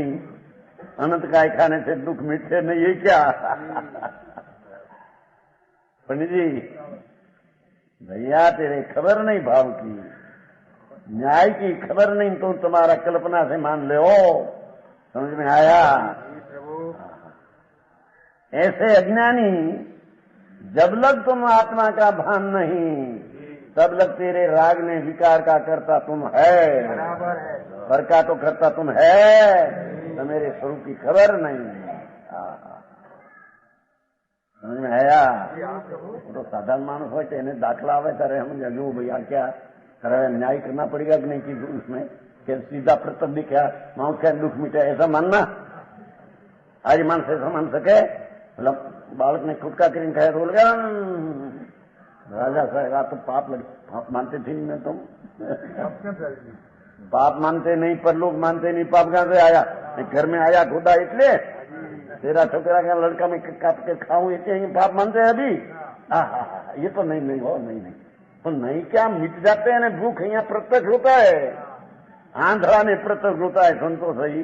अनंत काय खाने से दुख मिटते नहीं, ये क्या। पंडित जी भैया तेरे खबर नहीं भाव की, न्याय की खबर नहीं तो तुम्हारा कल्पना से मान ले हो। समझ में आया? ऐसे अज्ञानी जब लग तुम आत्मा का भान नहीं, तब लग तेरे राग ने विकार का करता तुम है, बराबर है। पर का तो करता तुम है, तो मेरे स्वरूप की खबर नहीं। समझ में आया? वो तो साधारण मानुस हो तो इन्हें दाखला आवे तारे हम जगू भैया क्या करे, न्याय करना पड़ेगा कि नहीं कि उसमें कि सीधा प्रतब दिखा माउस का दुख मिटे, ऐसा मानना? आज मानस ऐसा मान सके? मतलब बालक ने खुद का करीन खाया तो लगा राजा साहेब तो पाप लगे, पाप मानते थे नहीं मैं तुम पाप मानते नहीं, पर लोग मानते नहीं। पाप कहां से आया? घर में आया खुदा इसलिए तेरा छोकरा का लड़का में काट के खाऊं इसलिए पाप मानते हैं अभी? ये तो नहीं हो, नहीं तो नहीं क्या मिट जाते हैं ना, भूख यहाँ प्रत्यक्ष होता है, आंध्रा में प्रत्यक्ष होता है। सुन तो सही,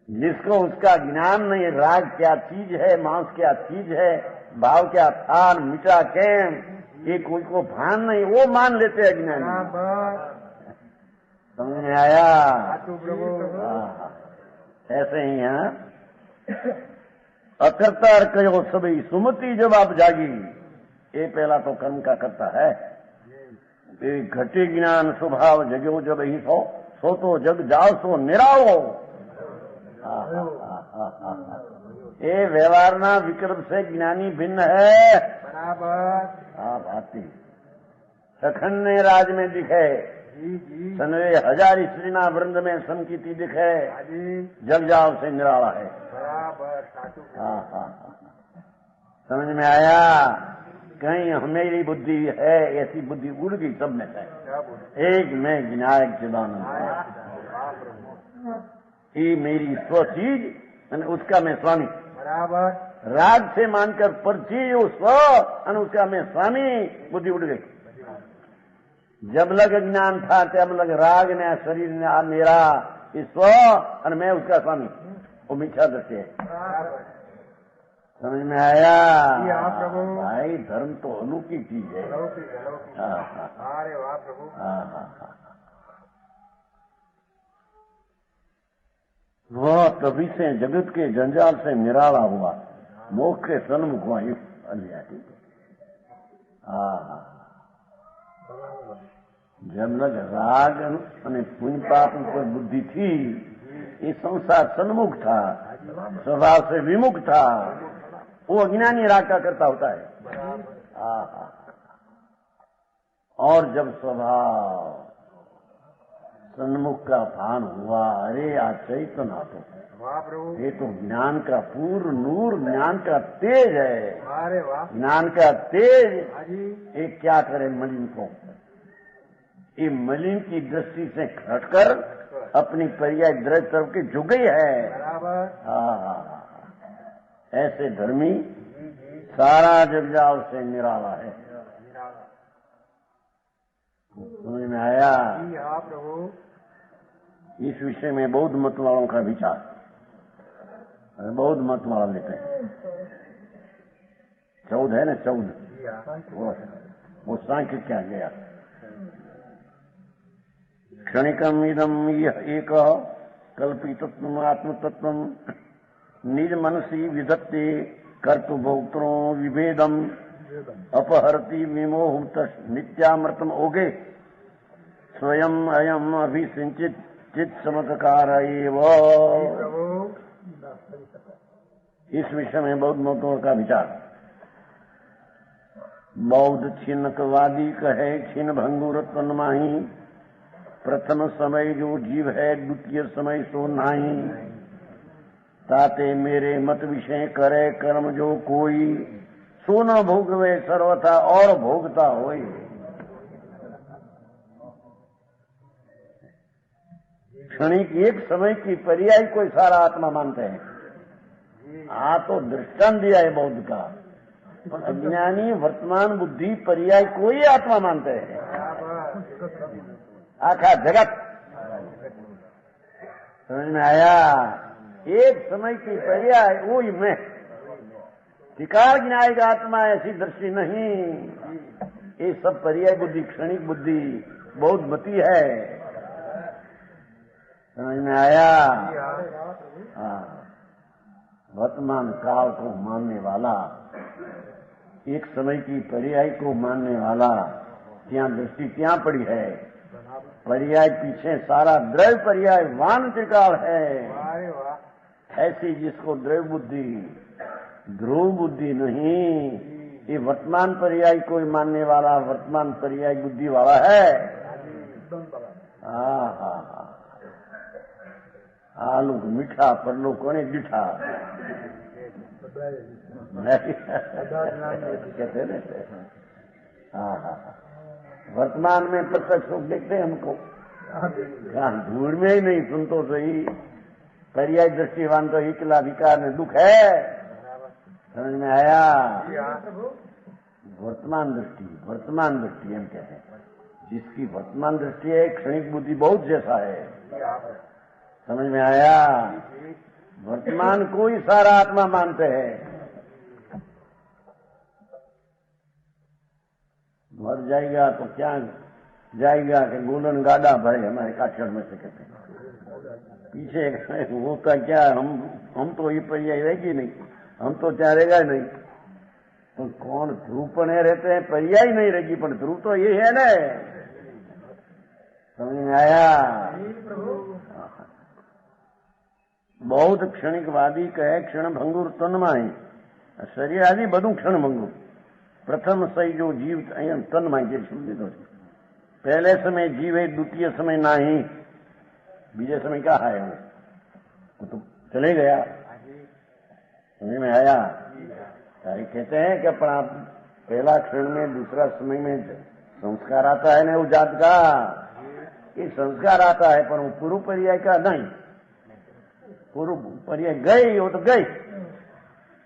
जिसको उसका ज्ञान नहीं, राग क्या चीज है, मांस क्या चीज है, भाव क्या था, मिटा कैम, ये कोई को भान नहीं, वो मान लेते हैं ज्ञानी। समझ में आया? ऐसे ही है अकर्ता कहो सभी सुमति जब आप जागी, ये पहला तो कर्म का करता है। घटे ज्ञान स्वभाव जगो जब ही सो तो जग जाओ सो निराओ। ये व्यवहारना विकल्प से ज्ञानी भिन्न है। बराबर। भाती सखंड ने राज में दिखे, सनवे हजार स्त्रीना वृंद में संकीति दिखे, जग जाओ से निराला है। बराबर। समझ में आया? कहीं मेरी बुद्धि है, ऐसी बुद्धि उड़ गई सब में से, एक मैं विनायक चिदानंद, ये मेरी स्व चीज, उसका मैं स्वामी। बराबर। राग से मानकर पर चीज वो स्व, उसका मैं स्वामी, बुद्धि उड़ गई। जब लग ज्ञान था तब लग राग ने शरीर ने मेरा स्व और मैं उसका स्वामी, वो मिथ्या दृष्टि है। समझ में आया? भाई धर्म तो अलौकिक चीज है। अरे वाह प्रभु। वह तभी से जगत के जंजाल से निराला हुआ, मोक्ष के सन्मुख हुआ। जब लग राग અને पुण्य पाप पर बुद्धि थी, ये संसार सन्मुख था, स्वभाव से विमुख था, वो अज्ञानी राग का करता होता है। और जब स्वभाव सन्मुख का भान हुआ, अरे आज चैतन्य तो ये तो ज्ञान का पूर्ण नूर, ज्ञान का तेज है। अरे वाह। ज्ञान का तेज ये क्या करे मलिन को, ये मलिन की दृष्टि से हटकर अपनी पर्याय दृष्टि तरफ की झुक गई है। बराबर। ऐसे धर्मी सारा जगजाल से निराला है। समझ में आया? प्रभु। इस विषय में बौद्ध मत वालों का विचार, बौद्ध मत वाला लेते हैं 14 है ना, 14 वो सांख्य क्या गया। क्षणिकम इदम यह एक कल्पितत्व आत्मतत्व निज मनसी विधत्ते कर्तु भोक्तृ विभेदम अपहरति विमोह नित्यामृतम ओगे स्वयं अयम अभिसिंचित चित चमत्कार एव। इस विषय में बौद्ध मतों का विचार। बौद्ध छिन्नकवादी कहे छिन्न भंगुरत्व माही, प्रथम समय जो जीव है द्वितीय समय सो नाही, ताते मेरे मत विषय करे कर्म जो कोई, सो न भोगवे सर्वथा और भोगता होई। क्षणिक एक समय की पर्याय कोई सारा आत्मा मानते हैं। तो दृष्टांत दिया है बौद्ध का, पर अज्ञानी वर्तमान बुद्धि पर्याय कोई आत्मा मानते हैं। आखा जगत। समझ में आया? एक समय की पर्याय वही मैं, त्रिकाल ज्ञायक आत्मा ऐसी दृष्टि नहीं। ये सब पर्याय बुद्धि, क्षणिक बुद्धि बहुत मती है। समझ में आया? हाँ, वर्तमान काल को मानने वाला, एक समय की पर्याय को मानने वाला, क्या दृष्टि क्या पड़ी है? पर्याय पीछे सारा द्रव्य पर्याय वान त्रिकाल है। ऐसी जिसको द्रव्य बुद्धि, ध्रुव बुद्धि नहीं, ये वर्तमान पर्याय को मानने वाला वर्तमान पर्याय बुद्धि वाला है। आलू मीठा परलो कोने दिठा कहते रहते। वर्तमान में प्रत्यक्ष सुख देखते हमको, धूल में ही नहीं। सुन तो सही, पर्याय दृष्टिवान तो एकला विकार में दुख है। समझ में आया? वर्तमान दृष्टि हम कहते हैं। जिसकी वर्तमान दृष्टि है, क्षणिक बुद्धि बहुत जैसा है। समझ में आया? वर्तमान को ही सारा आत्मा मानते हैं। मर जाएगा तो क्या जाएगा कि गोल्डन गाड़ा भरे, हमारे काठगढ़ में से कहते हैं। पीछे होता क्या, हम तो ये पर्याय रहेगी नहीं, हम तो क्या रहेगा नहीं। तो कौन ध्रुव पने रहते हैं, पर्याय नहीं रहेगी, पर ध्रुव तो ये है ना। समझ में आया? बहुत क्षणिकवादी कहे क्षण भंगुर तन्माय, शरीर आदि બધું क्षण भंगुर। प्रथम सही जो जीव तन्माय જે સમજી દો, पहले समय जीव है, द्वितीय समय नाही, बीजे समय क्या है वो तो चले गया। समझ में आया? तारी कहते हैं कि अपना पहला क्षण में दूसरा समय में संस्कार आता है ना, वो जात का ये संस्कार आता है, पर वो पूर्व पर्याय का नहीं। पूर्व पर्याय गई, वो तो गई,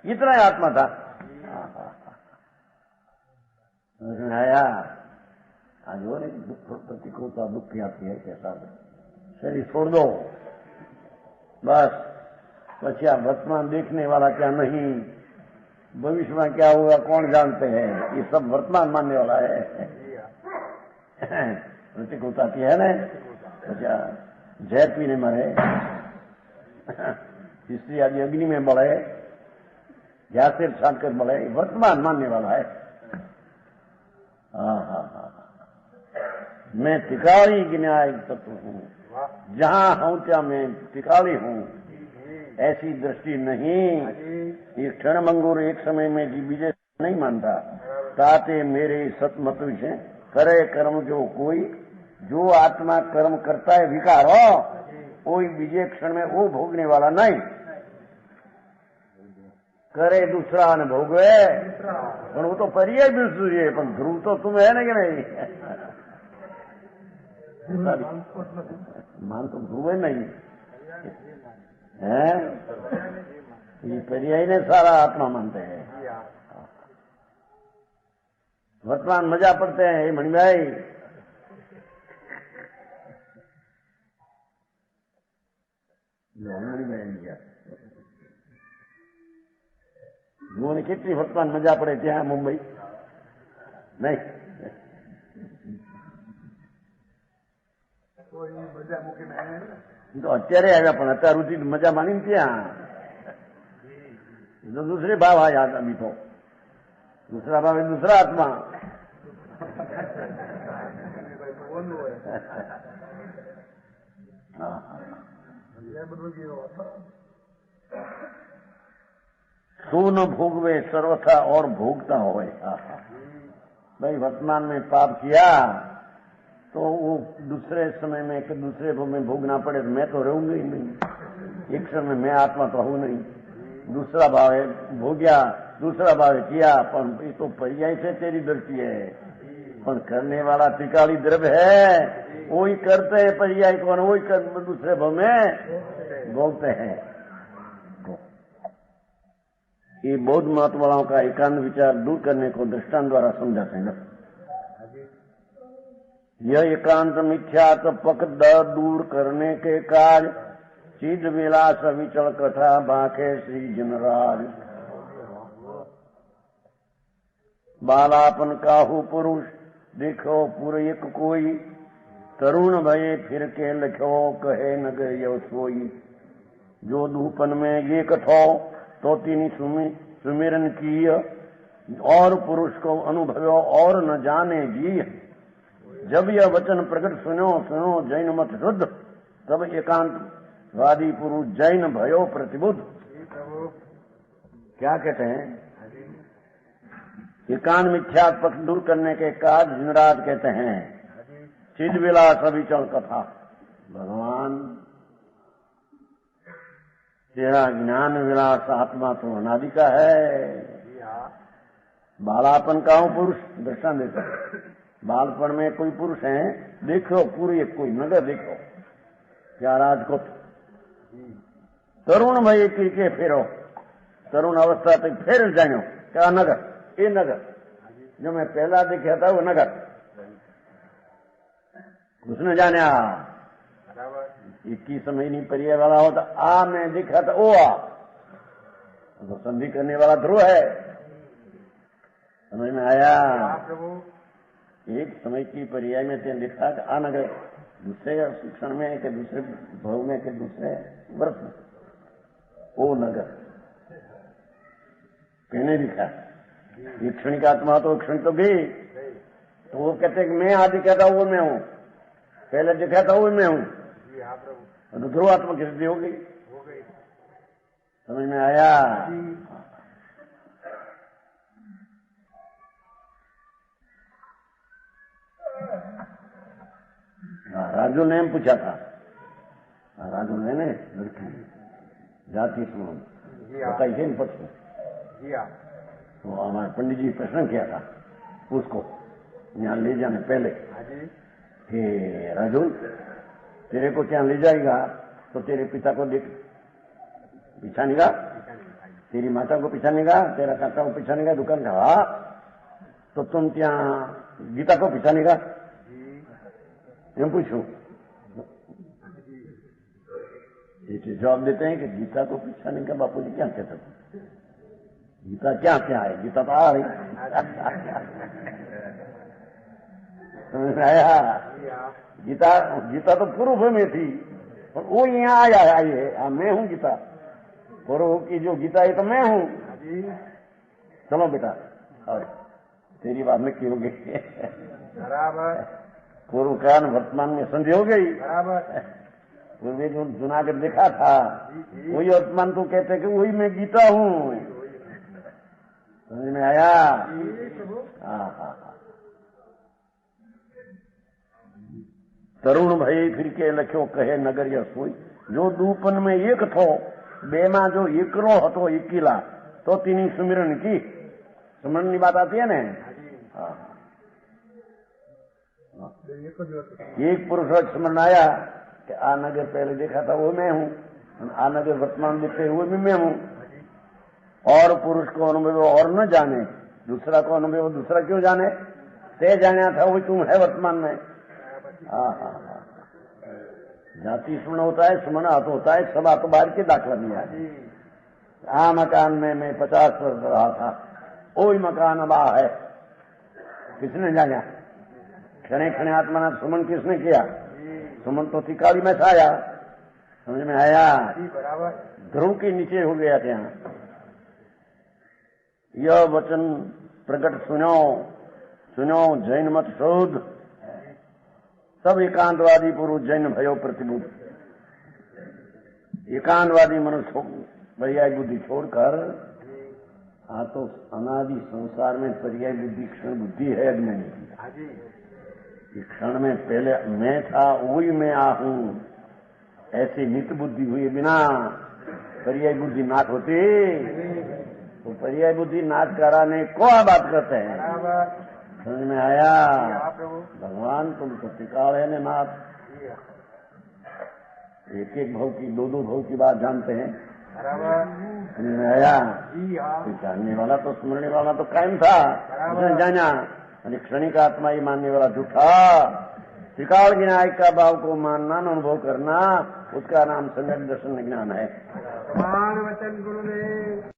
इतना ही आत्मा था। आया आज वो नहीं, दुख प्रतिकूलता दुख की आती है, कैसा शरीर छोड़ दो बस। પછી આ वर्तमान देखने वाला क्या नहीं, भविष्य में क्या होगा कौन जानते हैं, ये सब वर्तमान मानने वाला है। प्रतिकूलता आती है ना, जहर पीने मरे, स्त्री आदि अग्नि में बढ़े, या सिर छाट कर बढ़े, वर्तमान मानने वाला है। मैं त्रिकाली ज्ञायक तत्व हूँ, जहाँ हूँ क्या मैं त्रिकाली हूँ, ऐसी दृष्टि नहीं। ये क्षण मंगूर एक समय में जी बीजे नहीं मानता। ताते मेरे सतमत विषय करे कर्म जो कोई, जो आत्मा कर्म करता है विकार हो, कोई बीजे क्षण में वो भोगने वाला नहीं। करे दूसरा न भोगवे, पर वो तो पर्याय दूसरी है, पर ध्रुव तो तुम है ना कि नहीं। मान तो ध्रुव है नहीं है, ये पर्याय ने सारा आत्मा मानते हैं। वर्तमान मजा पड़ते हैं मणिभाई, જુઓને કેટલી વર્તમાન મજા પડે ત્યાં મુંબઈ નહીં તો અત્યારે આવ્યા, પણ અત્યાર સુધી મજા માની ત્યાં तो दूसरे भाव आ जाता मीठो, दूसरा भाव है दूसरा आत्मा। सो न भोगवे सर्वथा और भोगता हो। भाई वर्तमान में पाप किया तो वो दूसरे समय में कि दूसरे भाव में भोगना पड़े, तो मैं तो रहूंगा ही नहीं। एक समय मैं आत्मा तो हूं नहीं। दूसरा भाव है भोग्या, दूसरा भाव है किया, पर ये तो पर्याय से तेरी दृष्टि है, पर करने वाला त्रिकाली द्रव्य है, वही करते हैं पर्याय को, वही कर दूसरे भाव में भोगते हैं। ये बौद्ध मत वालों का एकांत विचार दूर करने को दृष्टांत द्वारा समझाते हैं। यह एकांत मिथ्या पक दूर करने के कार्य चिद विलास विचल कथा बाके श्री जनराज। बालापन काहू पुरुष देखो पूरे एक कोई, तरुण भये फिर के लख्यो कहे न गयो सोई। जो दूपन में ये कथो तो तीनी सुमिरन की, और पुरुष को अनुभव्यो और न जाने जी। जब यह वचन प्रकट सुनो सुनो जैन मत शुद्ध, तब एकांतवादी पुरुष जैन भयो प्रतिबुद्ध। क्या कहते हैं? एकांत मिथ्या पक्ष दूर करने के काज जिनराज कहते हैं चिद विलास अभिचल कथा। भगवान तेरा ज्ञान विलास आत्मा तो अनादि का है। बालापन का हूं पुरुष दर्शन देता है। बालपन में कोई पुरुष है, देखो पूरी कोई नगर देखो क्या राजकोट। तरुण भाई के फेरो, तरुण अवस्था तक फेर जानो क्या नगर, ये नगर जो मैं पहला देखा था वो नगर उसने जाने 21 महीने परिया वाला होता आ मैं देखा था ओ आ तो संधि करने वाला ध्रुव है। समझ में आया? एक समय की पर्याय में तेने लिखा कि आ नगर दूसरे शिक्षण में कि दूसरे भाव में कि दूसरे वर्ष में ओ नगर कहने लिखा। ये क्षणिक आत्मा तो क्षण तो गई, तो वो कहते कि मैं आदि कहता हूं वो मैं हूं, पहले दिखा था वो मैं हूं, तो ध्रुव आत्मा की सिद्धि हो गई। समझ में आया? राजू ने पूछा था, राजू ने लड़की जाति सुनो बताई थी पक्ष तो हमारे पंडित जी प्रश्न किया था उसको यहाँ ले जाने पहले कि राजू तेरे को क्या ले जाएगा तो तेरे पिता को देख पिछानेगा, तेरी माता को पिछानेगा, तेरा काका को पिछानेगा दुकान का। हाँ तो तुम क्या गीता को पिछानेगा? मैं पूछू जवाब देते हैं कि गीता को पिछाने का बापू जी क्या कहते थे? गीता क्या क्या है? गीता तो आ रही समझ में आया? गीता तो पूर्व में थी और वो यहाँ आया है। मैं हूँ गीता, पूर्व की जो गीता है तो मैं हूँ। चलो बेटा और तेरी बात में क्यों गई? बराबर पूर्व काल वर्तमान में संधि हो गई। बराबर पूर्व जो जूनागढ़ देखा था वही वर्तमान तो कहते कि वही मैं गीता हूँ। समझ में आया? तरुण भई फिर के लख्यो कहे नगर या सोई। जो दूपन में एक थो बेमा जो एकलो हतो एकीला तो तीनी सुमिरन की। सुमिरन की बात आती है ना? एक पुरुष स्मरण आया कि आ नगर पहले देखा था वो मैं हूँ, आ नगर वर्तमान देखते हुए भी मैं हूँ। और पुरुष को अनुभव और न जाने, दूसरा को अनुभव दूसरा क्यों जाने? ते जाना था वही तुम है वर्तमान में। जाति स्मरण होता है, स्मरण हाथ होता है, सब हाथों बाहर के दाखला दिया। आ मकान में मैं 50 वर्ष रहा था, वही मकान अब आ है। किसने जाना? क्षणे क्षणे आत्मा ना सुमन किसने किया? सुमन तो तिकाली में छाया। समझ में आया? ध्रुव के नीचे हो गया था। यह वचन प्रकट सुनो सुनो जैन मत शोध, सब एकांतवादी पुरुष जैन भयो प्रतिबुद्ध। एकांतवादी मनुष्य पर्याय बुद्धि छोड़कर तो अनादि संसार में पर्याय बुद्धि क्षण बुद्धि है अज्ञानी की। क्षण में पहले मैं था वही मैं आ हूं, ऐसी नित्य बुद्धि हुई बिना पर्याय बुद्धि नाश होती। तो पर्याय बुद्धि नाश कराने को बात करते हैं। समझ में आया? भगवान तुम तो टिकाड़ है ने नाथ, एक एक भाव की दो भाव की बात जानते हैं। समझ में आया? जानने वाला तो स्मरने वाला तो कायम था, उसने जाना। क्षणिक आत्मा ही मानने वाला झूठा। त्रिकाल विनायक का भाव को मानना, अनुभव करना, उसका नाम सम्यक दर्शन ज्ञान है। वचन गुरुदेव।